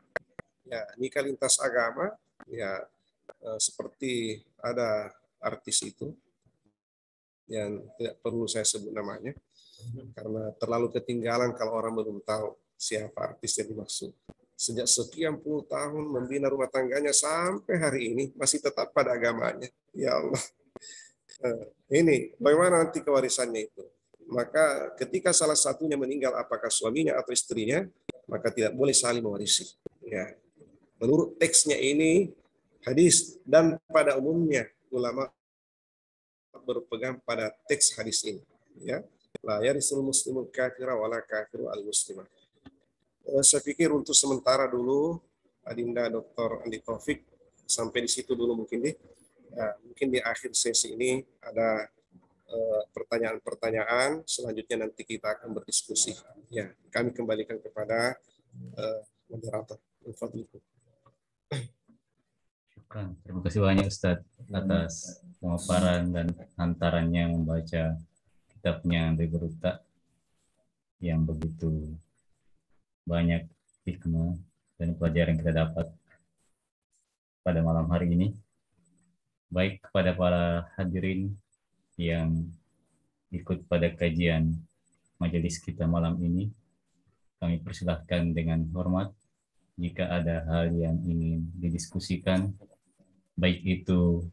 Ya, nikah lintas agama, ya seperti ada artis itu yang tidak perlu saya sebut namanya karena terlalu ketinggalan kalau orang belum tahu siapa artis yang dimaksud. Sejak sekian puluh tahun membina rumah tangganya sampai hari ini masih tetap pada agamanya. Ya Allah. Ini bagaimana nanti kewarisannya itu? Maka ketika salah satunya meninggal, apakah suaminya atau istrinya, maka tidak boleh saling mewarisi. Ya. Menurut teksnya ini hadis, dan pada umumnya ulama berpegang pada teks hadis ini. Ya. La yarisul muslimul kafira wala kafiru al muslimah. Saya pikir untuk sementara dulu Adinda Dr. Andi Taufik sampai di situ dulu mungkin deh. Nah, mungkin di akhir sesi ini ada pertanyaan-pertanyaan, selanjutnya nanti kita akan berdiskusi. Ya, kami kembalikan kepada moderator. Terima kasih banyak Ustadz atas pemaparan dan antarannya membaca kitabnya Antagoruta yang begitu banyak hikmah dan pelajaran yang kita dapat pada malam hari ini. Baik kepada para hadirin yang ikut pada kajian majelis kita malam ini, kami persilahkan dengan hormat jika ada hal yang ingin didiskusikan, baik itu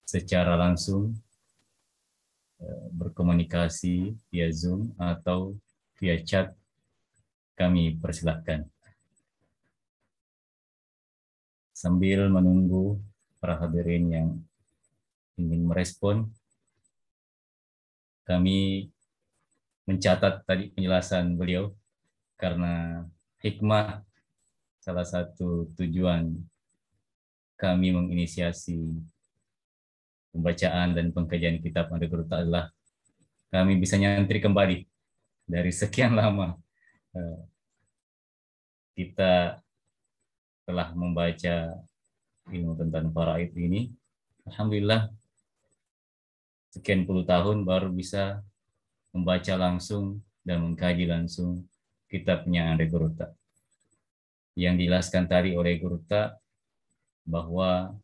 secara langsung berkomunikasi via Zoom atau via chat, kami persilahkan. Sambil menunggu para hadirin yang ingin merespon, kami mencatat tadi penjelasan beliau, karena hikmah salah satu tujuan kami menginisiasi pembacaan dan pengkajian kitab Andri Geruta adalah kami bisa nyantri kembali dari sekian lama kita telah membaca ilmu tentang faraid ini. Alhamdulillah sekian puluh tahun baru bisa membaca langsung dan mengkaji langsung kitabnya Andri Geruta. Yang dijelaskan tadi oleh Geruta bahwa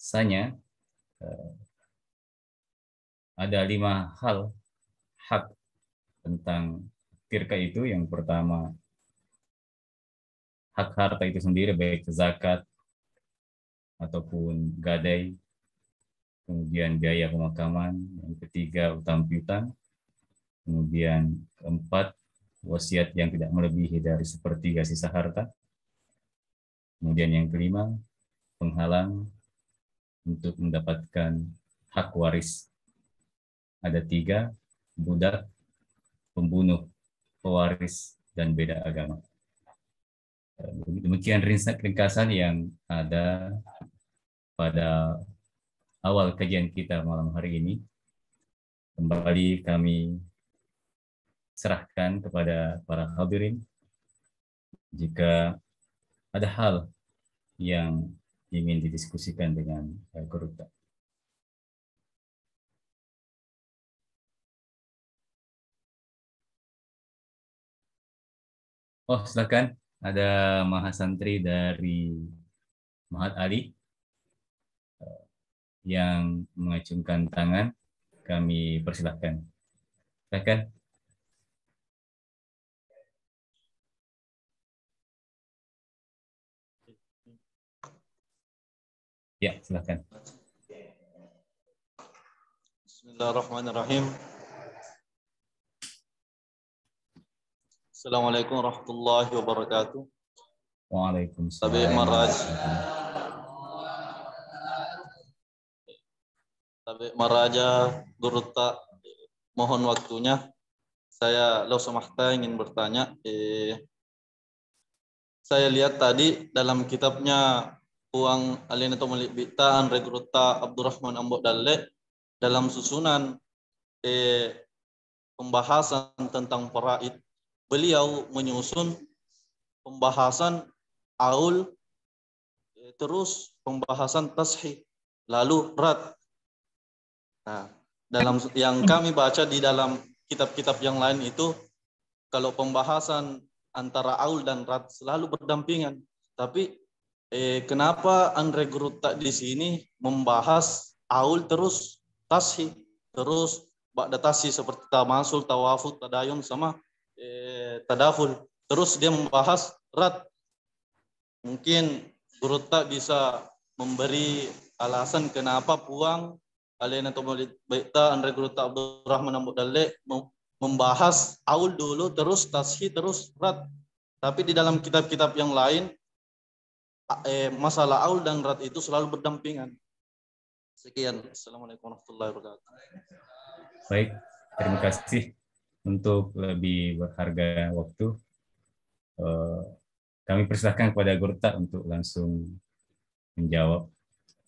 sanya ada 5 hal hak tentang tirka itu. Yang pertama, hak harta itu sendiri, baik zakat ataupun gadai. Kemudian biaya pemakaman. Yang ketiga, utang piutang. Kemudian keempat, wasiat yang tidak melebihi dari sepertiga sisa harta. Kemudian yang kelima, penghalang untuk mendapatkan hak waris. Ada 3, budak, pembunuh, pewaris, dan beda agama. Demikian ringkasan yang ada pada awal kajian kita malam hari ini. Kembali kami serahkan kepada para hadirin jika ada hal yang ingin didiskusikan dengan Geruta. Oh, silakan. Ada mahasantri dari Mahat Ali yang mengacungkan tangan. Kami persilahkan. Silakan. Ya, silakan. Bismillahirrahmanirrahim. Assalamualaikum warahmatullahi wabarakatuh. Waalaikumsalam. Tabe Maraja Geruta, mohon waktunya. Saya lau samahta ingin bertanya. Saya lihat tadi dalam kitabnya Uang Alina Tomolik Bita Andre Geruta Abdurrahman Ambok Dalle, dalam susunan pembahasan tentang faraid, beliau menyusun pembahasan aul, terus pembahasan tashih, lalu rad. Nah, dalam yang kami baca di dalam kitab-kitab yang lain itu, kalau pembahasan antara aul dan rad selalu berdampingan. Tapi kenapa Andre Geruta di sini membahas aul terus tashih, terus ba'da tashih seperti tamasul, tawafud, tadayun sama tadahul. Terus dia membahas rad. Mungkin Geruta bisa memberi alasan kenapa Puang Alena Tomolit Baita Andre Geruta Abdurrahman Ambok Dalle membahas aul dulu, terus tashih, terus rad. Tapi di dalam kitab-kitab yang lain masalah aul dan rad itu selalu berdampingan. Sekian. Assalamualaikum warahmatullahi wabarakatuh. Baik, terima kasih untuk lebih berharga waktu. Kami persilahkan kepada Geruta untuk langsung menjawab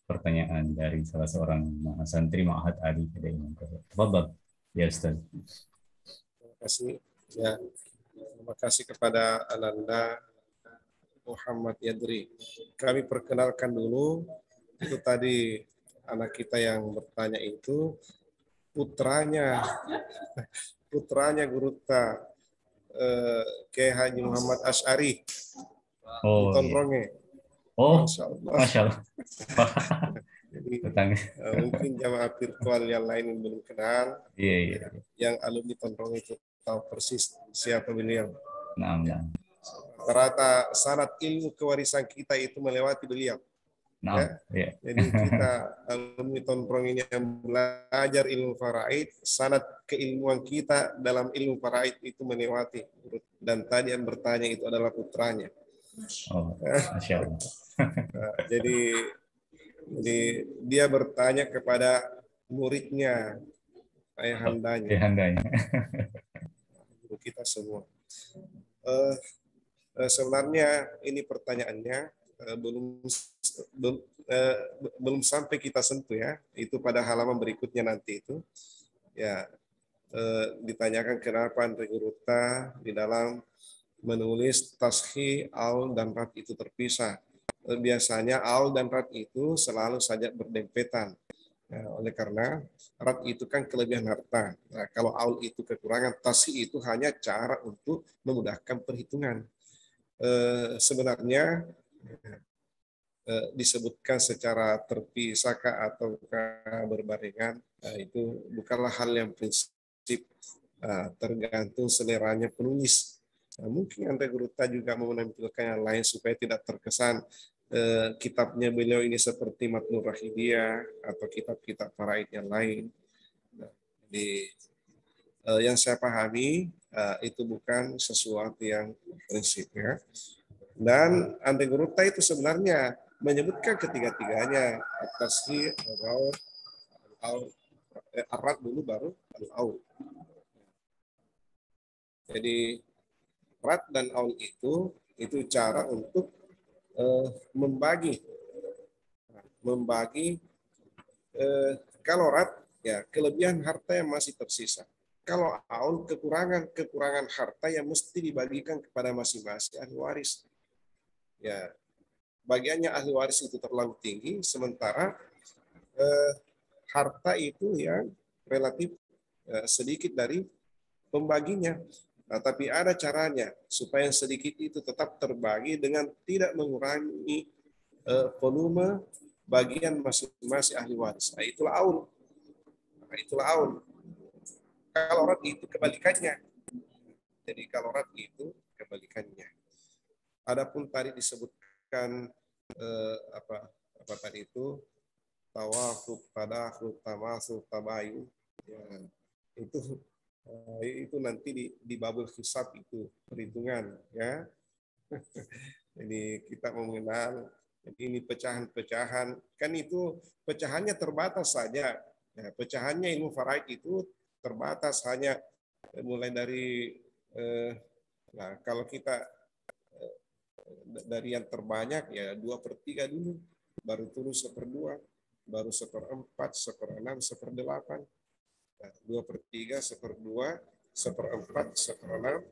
pertanyaan dari salah seorang mahasantri Mahat Ali. Tafadhal, ya Ustaz. Terima kasih. Ya, terima kasih kepada Ananda Muhammad Yadri. Kami perkenalkan dulu, itu tadi anak kita yang bertanya itu putranya Geruta Kiai Haji Muhammad Asy'ari di Tonronge. Oh, Masya Allah. Masya Allah. Jadi mungkin jamaah virtual yang lain belum kenal. Iya. Yang alumni Tonronge itu tahu persis siapa beliau. Nah. Rata sanad ilmu kewarisan kita itu melewati beliau. Nah, ya. Jadi kita alumni Tonrong ini yang belajar ilmu faraid, sanad keilmuan kita dalam ilmu faraid itu melewati. Dan tadi yang bertanya itu adalah putranya. Oh, Masya Allah. Jadi dia bertanya kepada muridnya, ayahandanya, Ayahandanya. guru kita semua. Sebenarnya ini pertanyaannya belum belum sampai kita sentuh ya. Itu pada halaman berikutnya nanti itu. Ya, ditanyakan kenapa Andre Guruta di dalam menulis tashi, aul, dan rat itu terpisah. Biasanya aul dan rat itu selalu saja berdempetan. Ya, oleh karena rat itu kan kelebihan harta. Nah, kalau aul itu kekurangan, tashi itu hanya cara untuk memudahkan perhitungan. Sebenarnya disebutkan secara terpisahkah ataukah berbarengan, itu bukanlah hal yang prinsip, tergantung seleranya penulis. Nah, mungkin Andre Guruta juga mau menampilkan yang lain supaya tidak terkesan kitabnya beliau ini seperti Matnur Rahidiyah atau kitab-kitab faraid yang lain. Nah, yang saya pahami itu bukan sesuatu yang prinsip ya. Dan Andre Guruta itu sebenarnya menyebutkan ketiga-tiganya, at-tashi, ar-rad dulu baru al-aul. Jadi rad dan aul itu cara untuk membagi kalau rad ya kelebihan harta yang masih tersisa. Kalau aul kekurangan harta yang mesti dibagikan kepada masing-masing ahli waris. Ya, bagiannya ahli waris itu terlalu tinggi, sementara harta itu yang relatif sedikit dari pembaginya. Nah, tapi ada caranya supaya yang sedikit itu tetap terbagi dengan tidak mengurangi volume bagian masing-masing ahli waris. Nah, itulah aul. Kalau rad itu kebalikannya. Jadi kalau rad itu kebalikannya. Adapun tadi disebutkan apa tadi itu tawafuk, tadakhul, tamasuk, tabayu, ya, itu nanti di babul hisab itu perhitungan ya. Jadi kita mau mengenal ini pecahan-pecahan, kan itu pecahannya terbatas saja. Ya, pecahannya ilmu faraid itu terbatas hanya mulai dari nah kalau kita dari yang terbanyak ya 2/3 dulu, baru turun 1/2, baru 1/4, 1/6, 1/8. Nah, 2/3, 1/2, 1/4, 1/6,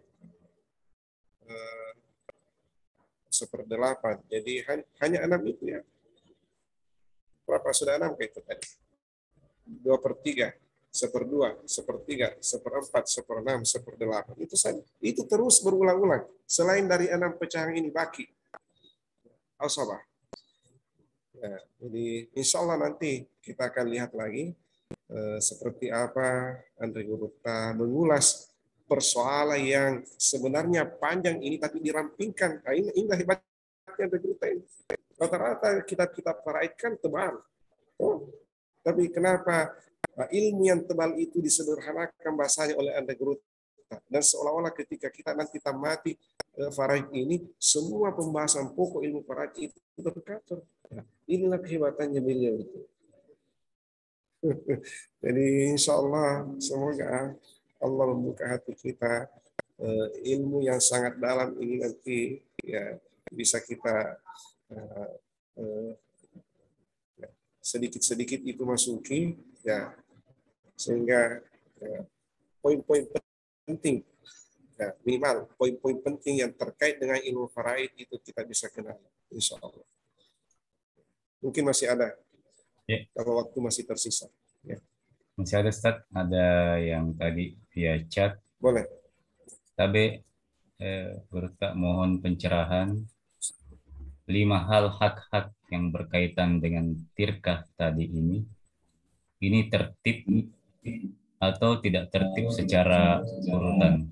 1/8. Jadi hanya 6 itu ya. Berapa sudah 6 kayak itu tadi? 2/3, 1/2, 1/3, 1/4, 1/6, 1/8. Itu saja. Itu terus berulang-ulang. Selain dari 6 pecahan ini baki. Al-Sabah. Ya, jadi insya Allah nanti kita akan lihat lagi seperti apa Andre Guruta mengulas persoalan yang sebenarnya panjang ini tapi dirampingkan. Nah, inilah hebatnya Andre Guruta ini. Rata-rata kitab-kitab faraid kan tebal. Tapi kenapa ilmu yang tebal itu disederhanakan bahasanya oleh Andre Guruta? Dan seolah-olah ketika kita nanti tamati faraid ini, semua pembahasan pokok ilmu faraid itu tercover. Inilah kehebatannya beliau itu. Jadi insya Allah semoga Allah membuka hati kita, ilmu yang sangat dalam ini nanti ya bisa kita sedikit-sedikit itu masuki ya, sehingga poin-poin penting ya, minimal poin-poin penting yang terkait dengan ilmu faraid itu kita bisa kenal insya Allah. Mungkin masih ada ya, kalau waktu masih tersisa ya. Masih ada Ustaz, ada yang tadi via chat. Boleh. Tapi Guruta mohon pencerahan 5 hal hak-hak yang berkaitan dengan tirkah tadi ini. Ini tertib atau tidak tertib secara urutan?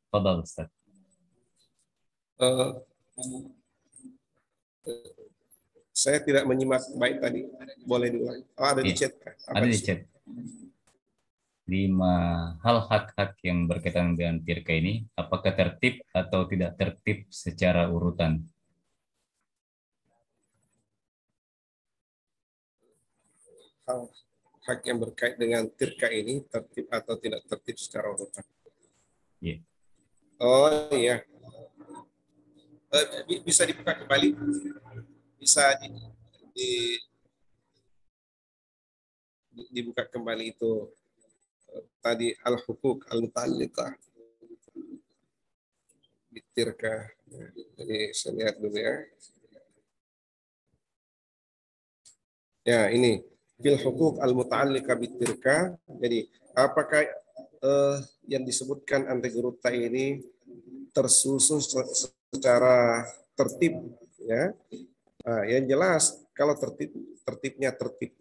Fadhal Ustaz. Saya tidak menyimak baik tadi. Boleh diulang? Oh, ada di chat. Ada di chat. 5 hal hak-hak yang berkaitan dengan tirka ini, apakah tertib atau tidak tertib secara urutan? hak yang berkait dengan tirka ini tertib atau tidak tertib secara urutan. Ya. Oh iya, bisa dibuka kembali, bisa dibuka kembali itu tadi al-hukuk al-muta'alliqah bitirka. Jadi saya lihat dulu ya. Ya ini fil hukuk al-muta'alliqah bitirka. Jadi apakah yang disebutkan antegeruta ini tersusun secara tertib ya? Nah, yang jelas kalau tertibnya tertib,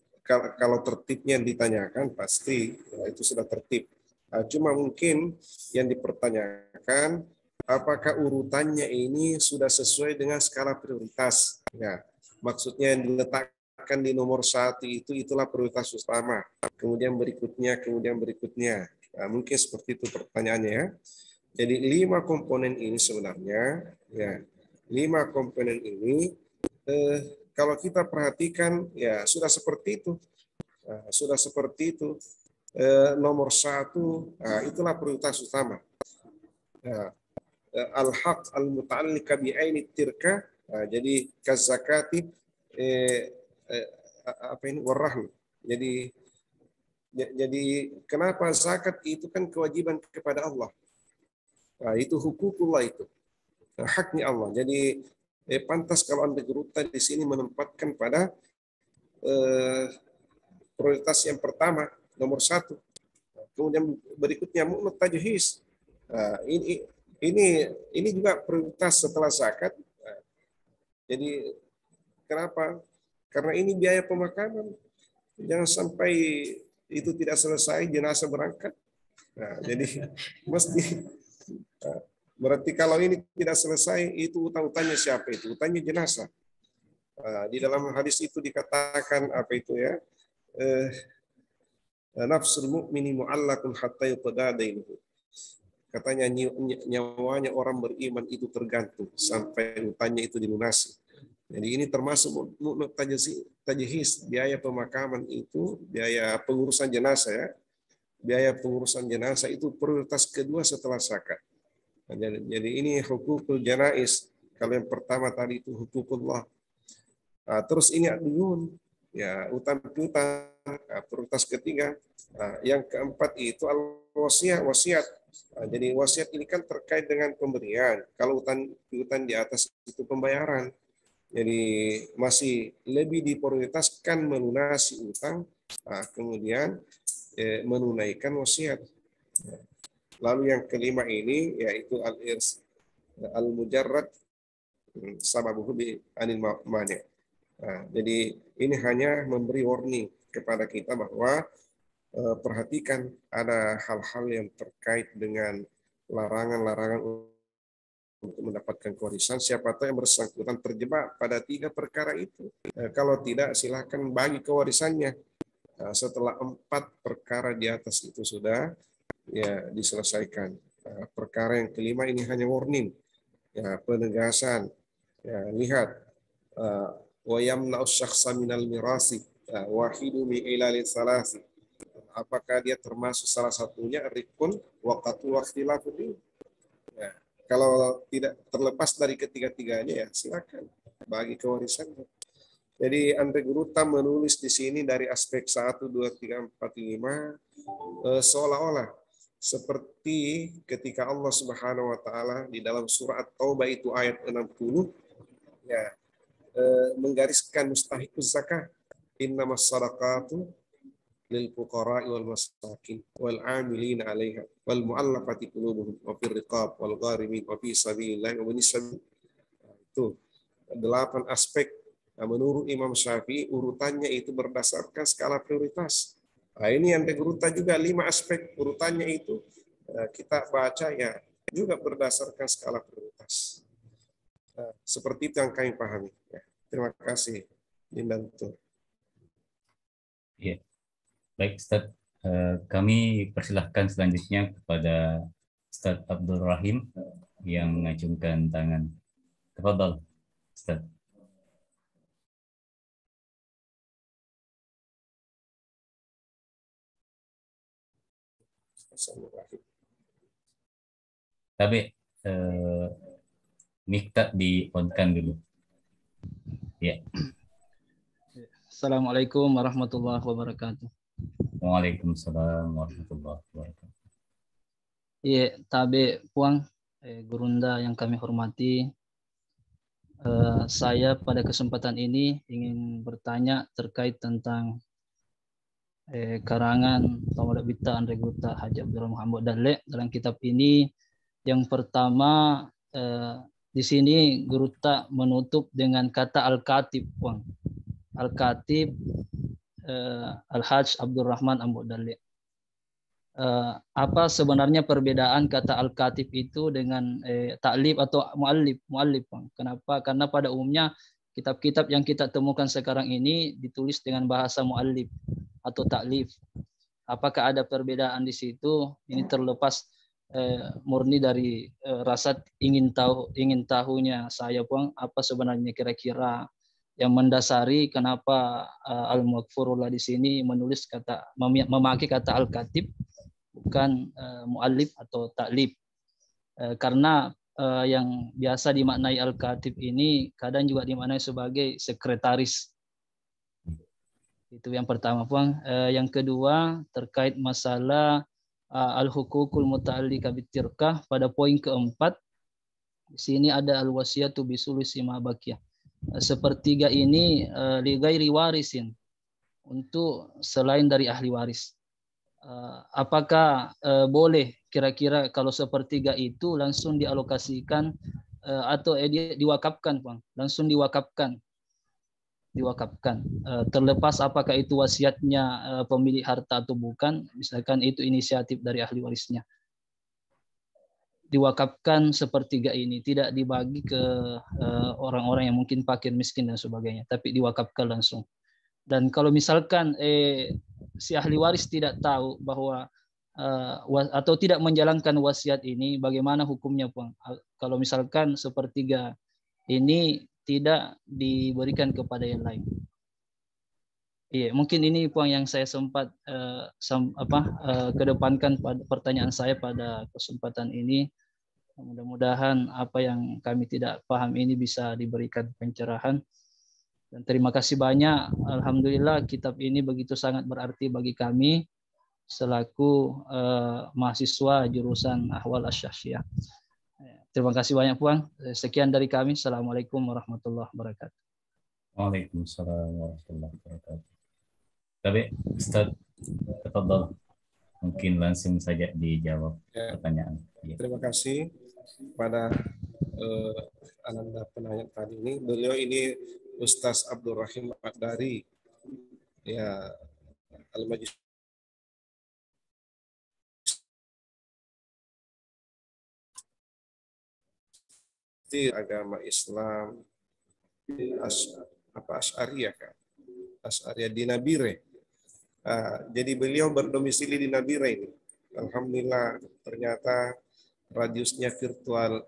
kalau tertibnya ditanyakan pasti ya, itu sudah tertib. Nah, cuma mungkin yang dipertanyakan apakah urutannya ini sudah sesuai dengan skala prioritas. Ya, maksudnya yang diletakkan di nomor 1 itu itulah prioritas utama. Kemudian berikutnya. Nah, mungkin seperti itu pertanyaannya ya. Jadi 5 komponen ini sebenarnya ya 5 komponen ini kalau kita perhatikan ya sudah seperti itu. Sudah seperti itu. Nomor 1 itulah prioritas utama. Al-haq al-muta'alliqa bi'aini tirka. Jadi kazakati apa ini warahmi. Jadi kenapa zakat itu kan kewajiban kepada Allah. Nah, itu hukukullah itu. Haknya Allah. Jadi pantas kalau antegeruta di sini menempatkan pada prioritas yang pertama, nomor 1. Kemudian berikutnya mu'nat tajhiz. Nah, ini juga prioritas setelah zakat. Nah, jadi kenapa? Karena ini biaya pemakaman. Jangan sampai itu tidak selesai jenazah berangkat. Nah, jadi mesti berarti kalau ini tidak selesai itu utang-utangnya siapa itu? Utangnya jenazah. Di dalam hadis itu dikatakan apa itu ya? Nafsul mu'mini mu'allakun hatta yuqda dainuhu. Katanya nyawanya orang beriman itu tergantung sampai utangnya itu dilunasi. Jadi ini termasuk mu'nat tajhiz, biaya pemakaman itu, biaya pengurusan jenazah ya. Biaya pengurusan jenazah itu prioritas kedua setelah zakat. Jadi ini hukukul janaiz. Kalau yang pertama tadi itu hukukullah. Terus ini adiyun, ya utang piutang, prioritas ketiga. Yang keempat itu wasiat. Jadi wasiat ini kan terkait dengan pemberian. Kalau utang piutang di atas itu pembayaran. Jadi masih lebih diprioritaskan melunasi utang, kemudian menunaikan wasiat. Lalu yang kelima ini yaitu al-mujarrad sababuhu bi anil mani'. Jadi ini hanya memberi warning kepada kita bahwa perhatikan ada hal-hal yang terkait dengan larangan-larangan untuk mendapatkan warisan. Siapa tahu yang bersangkutan terjebak pada 3 perkara itu. Kalau tidak silakan bagi kewarisannya. Setelah 4 perkara di atas itu sudah ya diselesaikan. Perkara yang kelima ini hanya warning, ya penegasan. Ya, lihat wa yamna'u syakhsa minal mirasi wahidu min ilalil salasi. Apakah dia termasuk salah satunya rikun waqatu waqtilafudi? Ya, kalau tidak terlepas dari ketiga-tiganya ya silakan bagi kewarisannya. Jadi antegeruta menulis di sini dari aspek 1, 2, 3, 4, 5 seolah-olah seperti ketika Allah Subhanahu wa taala di dalam surah At-Taubah itu ayat 60 ya menggariskan mustahiquz zakat. Innamas shadaqatu lil fuqara'i wal masakin wal 'amilina 'alaiha wal mu'allafati qulubuhum wa fir riqab wal gharimin wa fi sabilillah wa ibnis sabil. Itu 8 aspek. Menurut Imam Syafi'i urutannya itu berdasarkan skala prioritas. Ini yang antegeruta juga 5 aspek urutannya itu kita baca ya juga berdasarkan skala prioritas. Seperti itu yang kami pahami. Ya, terima kasih. Dinantur. Ya, baik Ustaz. Kami persilahkan selanjutnya kepada Ustaz Abdul Rahim yang mengacungkan tangan. Tafadhal, Ustaz. Bismillahirrahmanirrahim. Tapi Mikta di-on-kan dulu. Ya. Assalamualaikum warahmatullahi wabarakatuh. Waalaikumsalam warahmatullahi wabarakatuh. Iya, tabe puang gurunda yang kami hormati. Saya pada kesempatan ini ingin bertanya terkait tentang karangan Tawadak Bita Andre Guta Haji Abdurrahman Muhammad Dalle dalam kitab ini. Yang pertama di sini Guruta menutup dengan kata Al-Katib, puang. Al-Katib Al-Hajj Abdurrahman Ambo Dalle. Apa sebenarnya perbedaan kata Al-Katib itu dengan taklif atau muallif? Kenapa? Karena pada umumnya kitab-kitab yang kita temukan sekarang ini ditulis dengan bahasa muallif atau taklif. Apakah ada perbedaan di situ? Ini terlepas murni dari rasa ingin tahunya saya, puang, apa sebenarnya kira-kira yang mendasari kenapa Al-Mughfurullah di sini menulis memakai kata Al-Katib bukan muallif atau taklif. Karena yang biasa dimaknai Al-Katib ini kadang juga dimaknai sebagai sekretaris. Itu yang pertama, puang. Yang kedua terkait masalah al-hukukul muta'alliqah bitirkah pada poin keempat. Di sini ada al-wasiyatu bisulusi ma baqiyah. Sepertiga ini li ghairi warisin, untuk selain dari ahli waris. Apakah boleh kira-kira kalau sepertiga itu langsung dialokasikan atau diwakafkan, Bang? Langsung diwakafkan. Terlepas apakah itu wasiatnya pemilik harta atau bukan, misalkan itu inisiatif dari ahli warisnya. Diwakafkan sepertiga ini, tidak dibagi ke orang-orang yang mungkin fakir, miskin dan sebagainya, tapi diwakafkan langsung. Dan kalau misalkan si ahli waris tidak tahu bahwa atau tidak menjalankan wasiat ini, bagaimana hukumnya, Bang? Kalau misalkan sepertiga ini tidak diberikan kepada yang lain. Iya, mungkin ini Bang yang saya sempat kedepankan pada pertanyaan saya pada kesempatan ini. Mudah-mudahan apa yang kami tidak paham ini bisa diberikan pencerahan. Dan terima kasih banyak. Alhamdulillah kitab ini begitu sangat berarti bagi kami selaku mahasiswa jurusan Ahwal Asy-Syakhsiyah. Terima kasih banyak, Puan. Sekian dari kami. Assalamualaikum warahmatullahi wabarakatuh. Waalaikumsalam warahmatullahi wabarakatuh. Tapi Ustaz, tafadhal, mungkin langsung saja dijawab pertanyaan. Terima kasih pada ananda penanya tadi ini. Beliau ini Ustaz Abdurrahim Ad-Dari, ya, Al-Majlis agama Islam Asy'ariyah, kan? Asy'ariyah di Nabire. Jadi beliau berdomisili di Nabire ini. Alhamdulillah, ternyata radiusnya virtual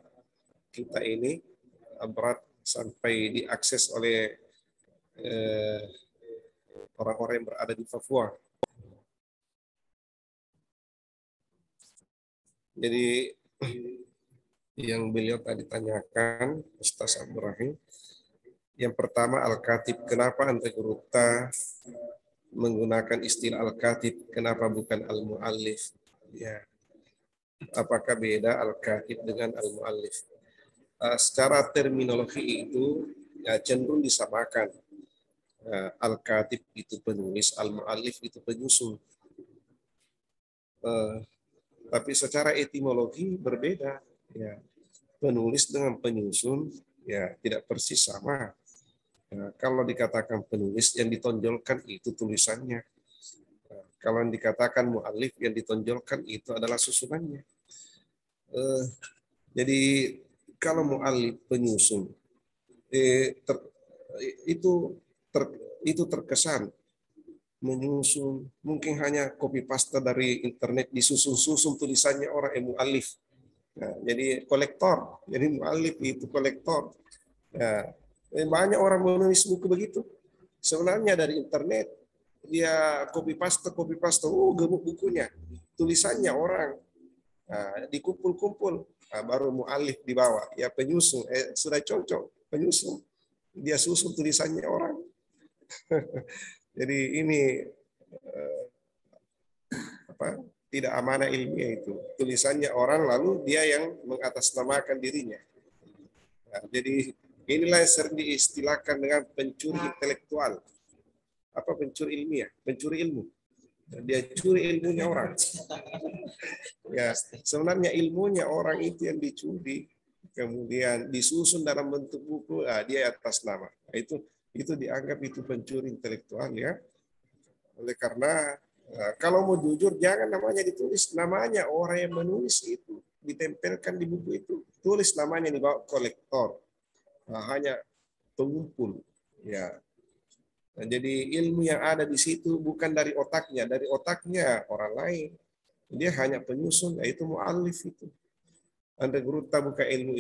kita ini berat sampai diakses oleh orang-orang yang berada di Papua. Jadi yang beliau tadi tanyakan, Ustaz Abdurrahim, yang pertama Al-Katib, kenapa Ante Guruta menggunakan istilah Al-Katib, kenapa bukan Al-Mu'allif? Ya. Apakah beda Al-Katib dengan Al-Mu'allif? Secara terminologi itu ya, cenderung disamakan. Al-Katib itu penulis, Al-Mu'allif itu penyusun. Tapi secara etimologi berbeda. Ya. Penulis dengan penyusun ya tidak persis sama. Nah, kalau dikatakan penulis, yang ditonjolkan itu tulisannya. Nah, kalau yang dikatakan mu'allif, yang ditonjolkan itu adalah susunannya. Jadi kalau mu'allif penyusun, itu terkesan menyusun, mungkin hanya copy paste dari internet, disusun-susun tulisannya orang yang mu'allif. Nah, jadi kolektor, jadi mu'allif itu kolektor. Nah, banyak orang menulis buku begitu. Sebenarnya dari internet dia copy paste, gemuk bukunya. tulisannya orang. Nah, dikumpul-kumpul, baru mu'alif di bawah. Ya penyusun, sudah cocok penyusun. Dia susun tulisannya orang. Jadi ini tidak amanah ilmiah itu. Tulisannya orang lalu dia yang mengatasnamakan dirinya. Nah, jadi inilah yang sering diistilahkan dengan pencuri intelektual. Apa pencuri ilmiah? Pencuri ilmu. Dia curi ilmunya orang. Ya, sebenarnya ilmunya orang itu yang dicuri, kemudian disusun dalam bentuk buku, dia atas nama. Nah, itu dianggap itu pencuri intelektual ya. Oleh karena kalau mau jujur jangan namanya ditulis, namanya orang yang menulis itu ditempelkan di buku itu, tulis namanya di bawah kolektor. Nah, hanya pengumpul ya. Nah, jadi ilmu yang ada di situ bukan dari otaknya orang lain. Dia hanya penyusun, yaitu mu'allif itu. Andre Gruta buka ilmu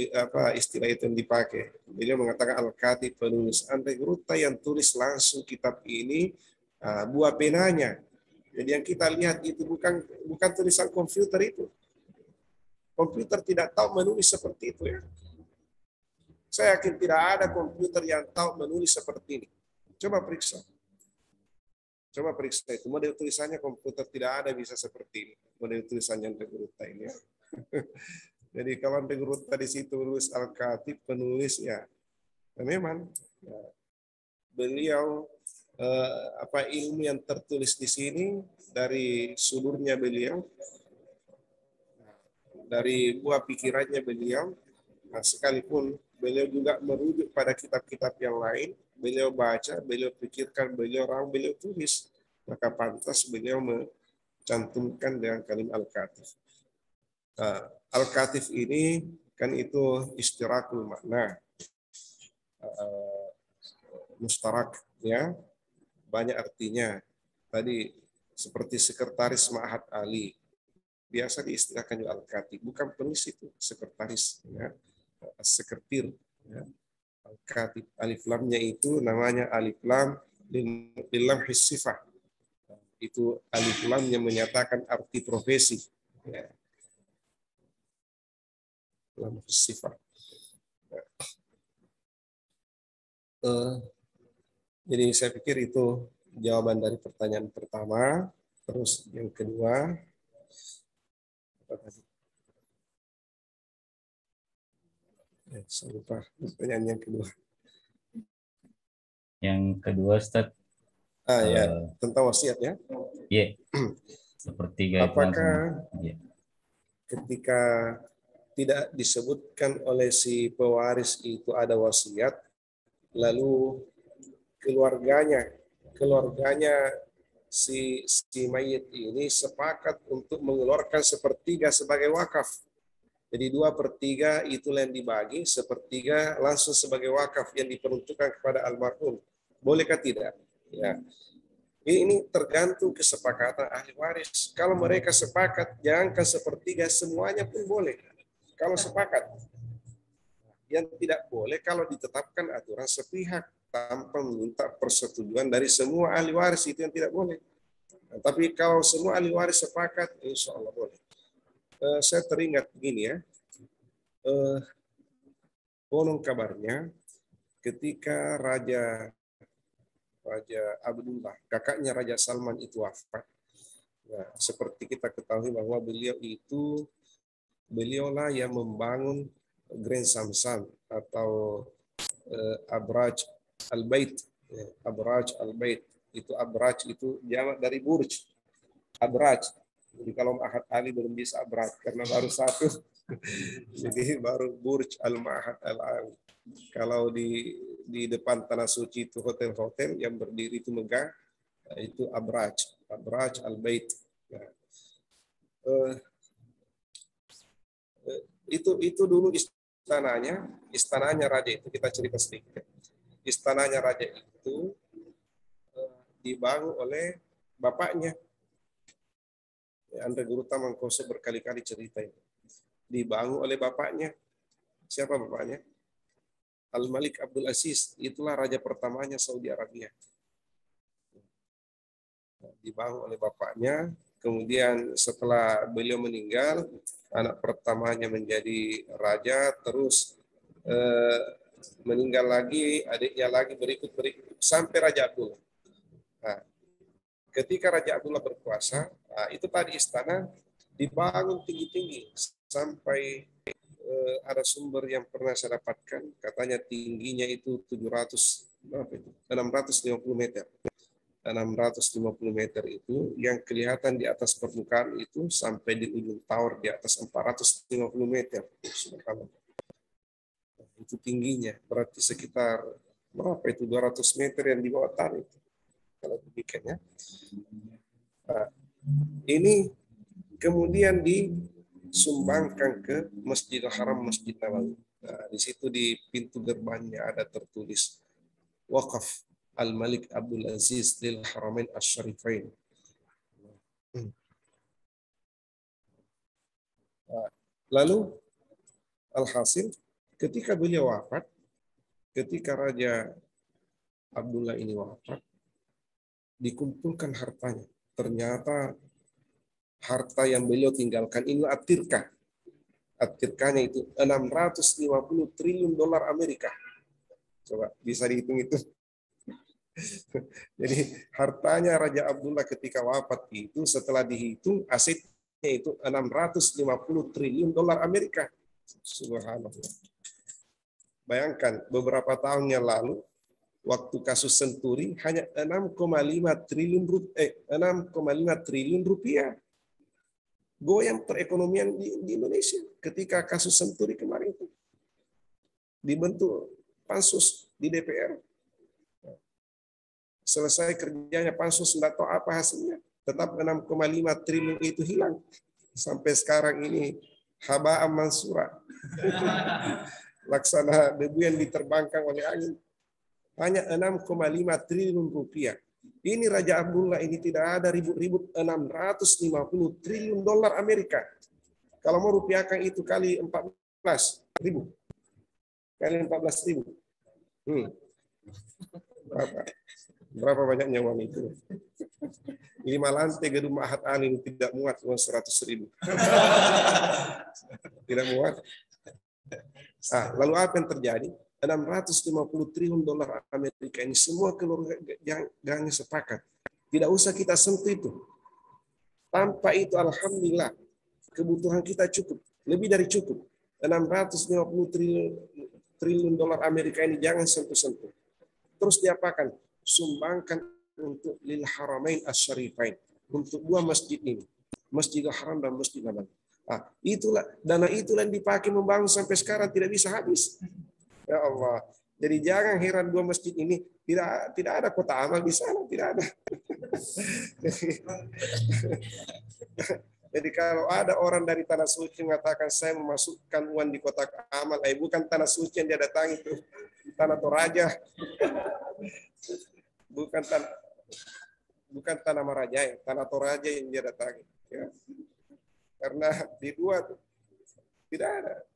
istilah itu yang dipakai. Beliau mengatakan al-katib penulis. Andre Gruta yang tulis langsung kitab ini buah penanya. Jadi yang kita lihat itu bukan tulisan komputer itu. Komputer tidak tahu menulis seperti itu ya. Saya yakin tidak ada komputer yang tahu menulis seperti ini. Coba periksa itu. Model tulisannya komputer tidak ada bisa seperti ini. Model tulisannya Andre Gruta ini ya. Jadi kalau Andre Gruta di situ tulis al-katib penulis ya. Dan memang ya, beliau ilmu yang tertulis di sini dari sudurnya beliau, dari buah pikirannya beliau. Nah, sekalipun beliau juga merujuk pada kitab-kitab yang lain, beliau baca, beliau pikirkan, beliau tulis, maka pantas beliau mencantumkan dengan kalimat al-katif. Nah, al-katif ini kan itu istirakul makna, mustarak ya, banyak artinya. Tadi seperti sekretaris Ma'had Ali, biasa diistilahkan juga al-katib, bukan penulis itu, sekretaris ya. Sekretir ya. Al-katib, alif lamnya itu namanya alif lam lilam hissifah. Itu alif lam yang menyatakan arti profesi ya. Lam hissifah ya. Jadi saya pikir itu jawaban dari pertanyaan pertama. Terus yang kedua apa tadi? Saya lupa pertanyaan yang kedua. Yang kedua, Ustaz. Ya, tentang wasiat ya. Iya. Sepertiga itu apakah ya. Ketika tidak disebutkan oleh si pewaris itu ada wasiat, lalu keluarganya si mayit ini sepakat untuk mengeluarkan sepertiga sebagai wakaf. Jadi 2/3 itulah yang dibagi, 1/3 langsung sebagai wakaf yang diperuntukkan kepada almarhum. Bolehkah tidak? Ya. Ini tergantung kesepakatan ahli waris. Kalau mereka sepakat, jangankan 1/3, semuanya pun boleh. Kalau sepakat. Yang tidak boleh kalau ditetapkan aturan sepihak tanpa meminta persetujuan dari semua ahli waris, itu yang tidak boleh. Nah, tapi kalau semua ahli waris sepakat, insya Allah boleh. Saya teringat begini ya, konon kabarnya ketika Raja Abdullah, kakaknya Raja Salman itu wafat. Nah, seperti kita ketahui bahwa beliaulah yang membangun Grand Samsam atau Abraj Al-Bait. Abraj Al-Bait itu Abraj itu jamak dari Burj. Abraj. Jadi kalau Ma'had Ali belum bisa Abraj karena baru satu. Jadi baru Burj Al-Ma'had Al-Ali. Kalau di depan Tanah Suci itu hotel-hotel yang berdiri itu megah, itu Abraj Al-Bait. Nah, itu dulu istananya raja itu, kita cerita sedikit. Istananya raja itu dibangun oleh bapaknya. Andre Gruta Mangkose berkali-kali cerita itu. Dibangun oleh bapaknya. Siapa bapaknya? Al-Malik Abdul Aziz, itulah raja pertamanya Saudi Arabia. Dibangun oleh bapaknya, Kemudian setelah beliau meninggal, anak pertamanya menjadi raja, terus meninggal lagi, adiknya lagi berikut sampai Raja Abdullah. Nah, ketika Raja Abdullah berkuasa, itu tadi istana dibangun tinggi-tinggi sampai ada sumber yang pernah saya dapatkan, katanya tingginya itu 650 meter. 650 meter itu yang kelihatan di atas permukaan itu sampai di ujung tower di atas 450 meter. Itu tingginya, berarti sekitar berapa itu 200 meter yang di bawah tanah itu. Kalau demikian ya. Nah, ini kemudian disumbangkan ke Masjidil Haram, Masjid Nabawi. Nah, di situ di pintu gerbangnya ada tertulis Waqaf Al-Malik Abdul Aziz lil Haramain Asy-Syarifain. Lalu alhasil ketika beliau wafat, ketika Raja Abdullah ini wafat, dikumpulkan hartanya. Ternyata harta yang beliau tinggalkan ini at-tirkah. At-tirkahnya itu 650 triliun dolar Amerika. Coba bisa dihitung itu. Jadi hartanya Raja Abdullah ketika wafat itu setelah dihitung asetnya itu 650 triliun dolar Amerika. Subhanallah. Bayangkan beberapa tahun yang lalu waktu kasus Senturi hanya 6,5 triliun rupiah. Goyang perekonomian di Indonesia ketika kasus Senturi kemarin itu. Dibentuk pansus di DPR. Selesai kerjanya pansus, tidak tahu apa hasilnya. Tetap 6,5 triliun itu hilang. Sampai sekarang ini haba'an mansura. Laksana debu yang diterbangkan oleh angin. Hanya 6,5 triliun rupiah. Ini Raja Abdullah ini tidak ada ribut-ribut 650 triliun dolar Amerika. Kalau mau rupiahkan itu kali 14.000. Kali 14.000. Berapa banyaknya uang itu? 5 lantai gedung Ma'had Ali tidak muat uang 100.000. Tidak muat. Lalu apa yang terjadi? 650 triliun dolar Amerika ini semua keluarganya sepakat. Tidak usah kita sentuh itu. Tanpa itu alhamdulillah kebutuhan kita cukup. Lebih dari cukup. 650 triliun dolar Amerika ini jangan sentuh-sentuh. Terus diapakan? Sumbangkan untuk lil Haramain Asy-Syarifain, untuk dua masjid ini, Masjidil Haram dan Masjid Nabawi. Itulah dana itulah yang dipakai membangun sampai sekarang tidak bisa habis. Ya Allah. Jadi jangan heran dua masjid ini tidak ada kota amal di sana, tidak ada. Jadi kalau ada orang dari tanah suci mengatakan saya memasukkan uang di kotak amal, bukan tanah suci yang dia datangi itu, tanah Toraja. Bukan tanah Marajaya, tanah Toraja yang dia datangi. Ya. Karena di dua tidak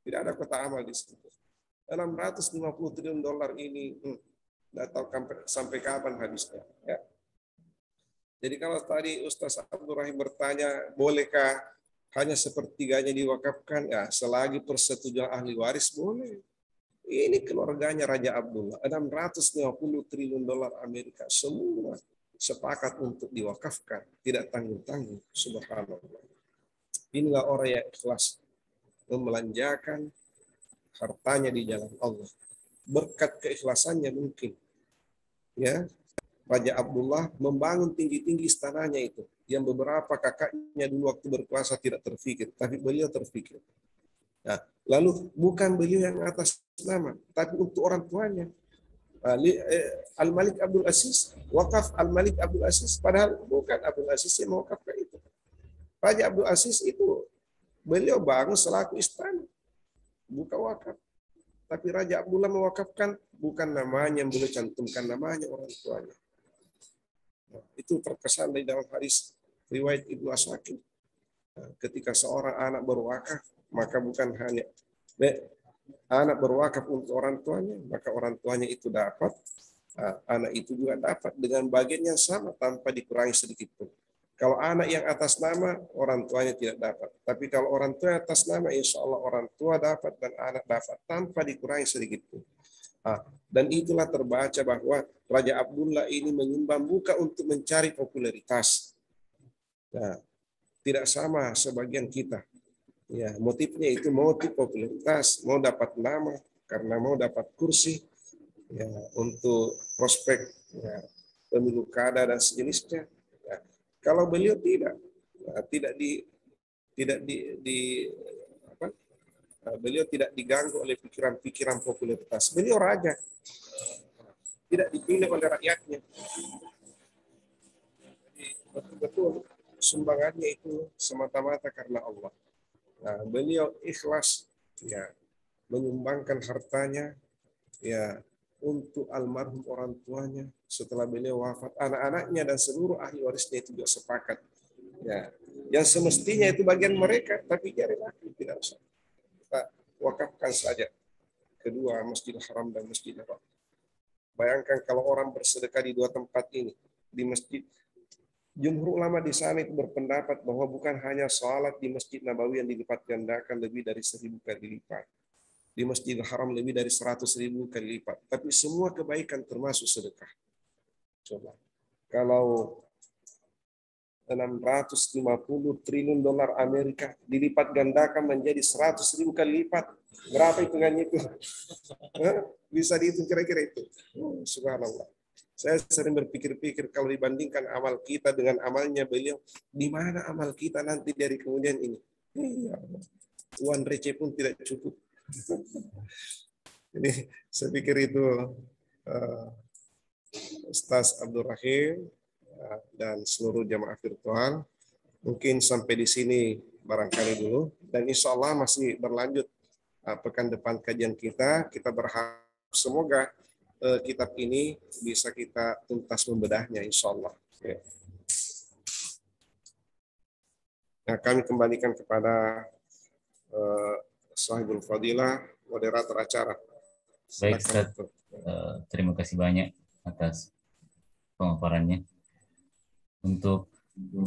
ada kota amal di situ. 650 triliun dolar ini, tidak tahu sampai kapan habisnya. Ya. Jadi kalau tadi Ustaz Abdul Rahim bertanya, bolehkah hanya sepertiganya diwakafkan? Ya, selagi persetujuan ahli waris boleh. Ini keluarganya Raja Abdullah, 650 triliun dolar Amerika, semua sepakat untuk diwakafkan, tidak tanggung-tanggung. Subhanallah. Inilah orang yang ikhlas membelanjakan hartanya di jalan Allah. Berkat keikhlasannya mungkin. Ya, Raja Abdullah membangun tinggi-tinggi istananya itu, yang beberapa kakaknya dulu waktu berkuasa tidak terfikir, tapi beliau terfikir. Nah, lalu bukan beliau yang atas nama, tapi untuk orang tuanya. Al-Malik Abdul Aziz, wakaf Al-Malik Abdul Aziz, padahal bukan Abdul Aziz yang mewakafkan itu. Raja Abdul Aziz itu beliau bangun selaku istana, bukan wakaf. Tapi Raja Abdullah mewakafkan bukan namanya, yang beliau cantumkan namanya orang tuanya. Nah, itu terkesan di dalam hadis riwayat Ibnu Asakir. Ketika seorang anak berwakaf, maka bukan hanya anak berwakaf untuk orang tuanya, maka orang tuanya itu dapat, anak itu juga dapat dengan bagian yang sama tanpa dikurangi sedikit pun. Kalau anak yang atas nama, orang tuanya tidak dapat. Tapi kalau orang tua atas nama, insya Allah orang tua dapat dan anak dapat tanpa dikurangi sedikit pun. Dan itulah terbaca bahwa Raja Abdullah ini menyumbang bukan untuk mencari popularitas. Nah, tidak sama sebagian kita. Ya, motifnya itu motif popularitas, mau dapat nama karena mau dapat kursi, ya, untuk prospek, ya, pemilu kada dan sejenisnya. Ya, kalau beliau tidak beliau tidak diganggu oleh pikiran-pikiran popularitas. Beliau raja, tidak dipilih oleh rakyatnya. Jadi betul-betul sumbangannya itu semata-mata karena Allah. Nah, beliau ikhlas, ya, menyumbangkan hartanya, ya, untuk almarhum orang tuanya setelah beliau wafat. Anak-anaknya dan seluruh ahli warisnya itu juga sepakat, ya, yang semestinya itu bagian mereka, tapi biarlah, tidak usah, kita wakafkan saja kedua Masjidil Haram dan Masjidil Haram. Bayangkan kalau orang bersedekah di dua tempat ini, di masjid. Jumhur ulama di sana itu berpendapat bahwa bukan hanya sholat di Masjid Nabawi yang dilipat gandakan lebih dari 1000 kali lipat, di Masjidil Haram lebih dari 100.000 kali lipat, tapi semua kebaikan termasuk sedekah. Coba, kalau 650 triliun dolar Amerika dilipat gandakan menjadi 100.000 kali lipat, berapa hitungannya itu? Bisa dihitung kira-kira itu. Subhanallah. Saya sering berpikir-pikir kalau dibandingkan amal kita dengan amalnya beliau, di mana amal kita nanti dari kemudian ini? Uang receh pun tidak cukup. Jadi saya pikir itu Ustaz Abdul Rahim dan seluruh jamaah virtual. Mungkin sampai di sini barangkali dulu. Dan insya Allah masih berlanjut pekan depan kajian kita. Kita berharap semoga kitab ini bisa kita tuntas membedahnya, insya Allah. Ya. Nah, kami kembalikan kepada Sahibul Fadilah, moderator acara. Baik, Ustaz. Terima kasih banyak atas pemaparannya. Untuk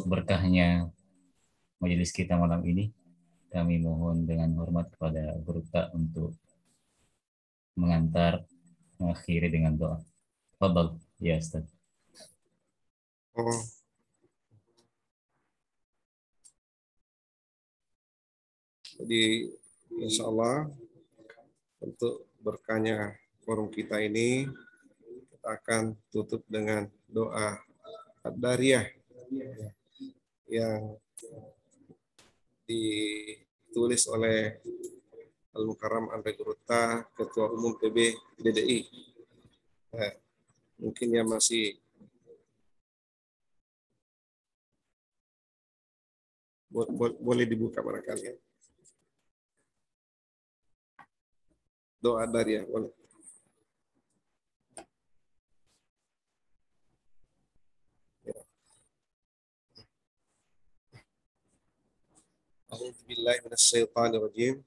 berkahnya majelis kita malam ini, kami mohon dengan hormat kepada Guru Tak untuk mengakhiri dengan doa. Fadal, ya Ustaz. Jadi insya Allah untuk berkahnya forum kita ini, kita akan tutup dengan doa Ad-Dariyah yang ditulis oleh Al-Mukarram Andre Gurutta, Ketua Umum PB DDI. Nah, mungkin yang masih boleh dibuka barangkali ya. Doa Dariyah, boleh. A'udzu billahi minasyaitonir rajim.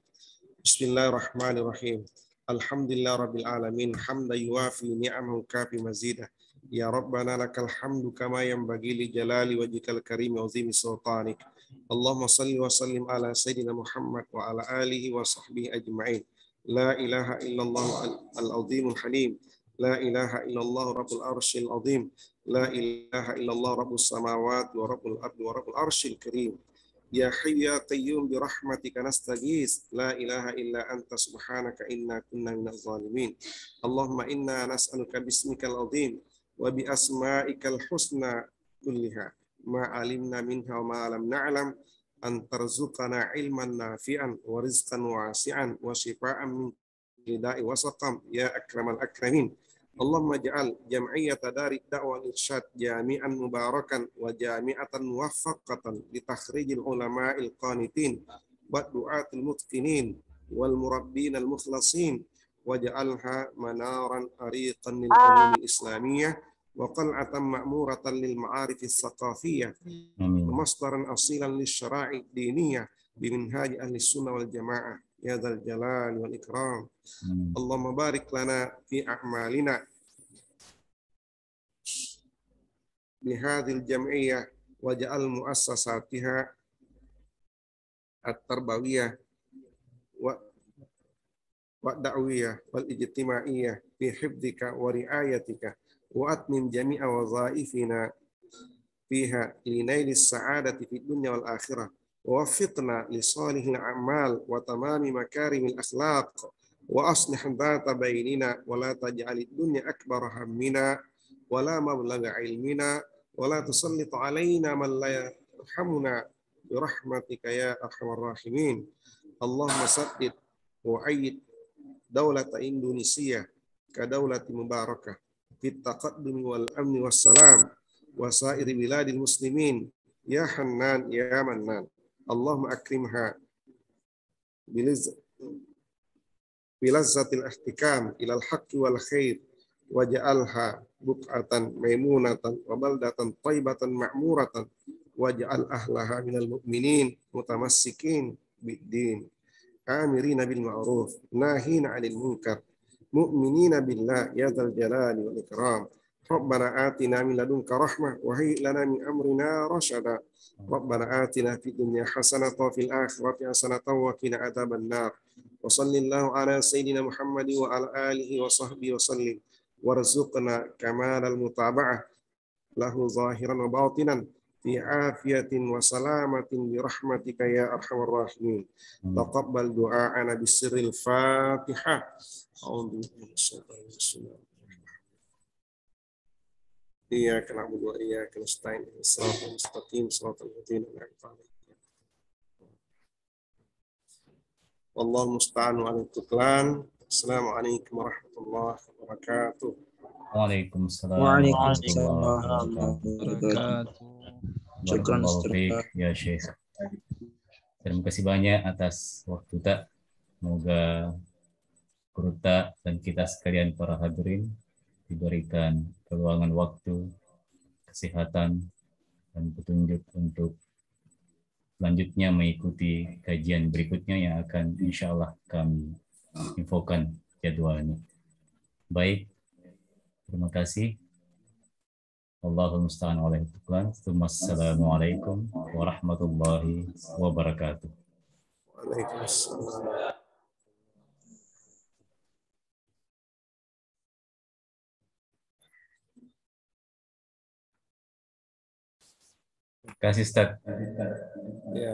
Bismillahirrahmanirrahim. Alhamdulillah rabbil alamin, hamdan yuwafi ni'amahu kafi mazidah. Ya Rabbana lakal hamdu kama yanbaghi li jalali wajhikal karim wa azimi sultanik. Allahumma salli wa sallim ala sayyidina Muhammad wa ala alihi wa sahbihi ajma'in. La ilaha illallah al-azimul halim. La ilaha illallah rabbul arshil azim. La ilaha illallah rabbus samawati wa rabbul ardi wa rabbul arshil karim. Ya Hayyu ya Qayyum bi rahmatika nastaghis, la ilaha illa anta subhanaka inna kunna minaz zalimin. Allahumma inna nas'aluka bismikal azim wa bi asma'ikal husna kulliha ma alimna minha wa ma lam na'lam an tarzuqana ilman nafi'an wa rizqan wasi'an wa shifaan min lida'i wa saqam ya akramal akramin. Allahumma ja'al jam'iyyata dari da'wah irsyad jami'an mubarakan wa jami'atan muwaffaqatan li takhrijil ulama'il qanitin wa du'atil mutqinin wal murabbin al mukhlasin wa ja'alha manaran ariqan lil ulum islamiyyah wa qal'atan ma'muratan lil ma'arif as-saqafiyyah wa masdaran asilan lis syara'i diniyah bi minhaj ahli sunnah wal jamaah ya dzal jalal wal ikram. Allahumma barik lana fi a'malina bihadhil jam'iyyah waj'al muassasatiha at-tarbawiyah wa da'wiyah wal ijtimaiyah fi hifdzika wa riayatika wa atmim jami'a wazaifina fiha linailis sa'adati fid dunya wal akhirah wa waffiqna li salihil a'mal wa tamami makarimil akhlaq wa aslih dhata bainina wa la taj'alid dunya akbar hammina wa la mablagha ilmina wa la tusallit alaina man la yarhamuna bi rahmatika ya arhamar rahimin. Allahumma saddid wa ayyid daulat Indonesia ka daulati mubarakah fit taqaddum wal amni was salam wa sairi biladil muslimin ya Hannan ya Mannan. Allahumma akrimha bilazzatil ihtikam ilal haqqi wal khair waj'alha buq'atan maimunatan wa baldatan thayyibatan ma'muratan waj'al ahlaha minal mu'minin mutamassikin bid-din amirina bil ma'ruf nahina 'anil munkar mu'minina billah ya dzal jalali wal ikram. Rabbana atina min ladunka rahmah wa hayyi lana min amrina rasyada. Rabbana atina fid dunya hasanatan wa fil akhirati hasanatan wa qina adzabannar. Wa sallallahu ala sayyidina Muhammad wa ala alihi wa sahbihi wa sallim. Warzuqna kamalal mutaba'ah lahu zahiran wa batinan fi afiyatin wa salamatin bi rahmatika ya arhamar rahimin. Taqabbal du'a'ana bisirril Fatihah. A'udzu billahi minasyaitonir rajim. Iyyaka na'budu wa iyyaka nasta'in. Shiratal mustaqim, shiratal ladzina an'amta 'alaihim. Wallahu musta'an 'alal tuklan. Assalamualaikum warahmatullahi wabarakatuh. Waalaikumsalam Waalaikumsalam warahmatullahi wabarakatuh. Syukran, Barakallahu fiik ya Syekh. Terima kasih banyak atas waktu tak. Semoga Kuruta dan kita sekalian para hadirin diberikan keluangan waktu, kesehatan, dan petunjuk untuk selanjutnya mengikuti kajian berikutnya yang akan insya Allah kami infokan jadwalnya. Baik, terima kasih. Allahumma musta'an wa Assalamualaikum warahmatullahi wabarakatuh. Waalaikumsalam. Terima kasih Ustaz.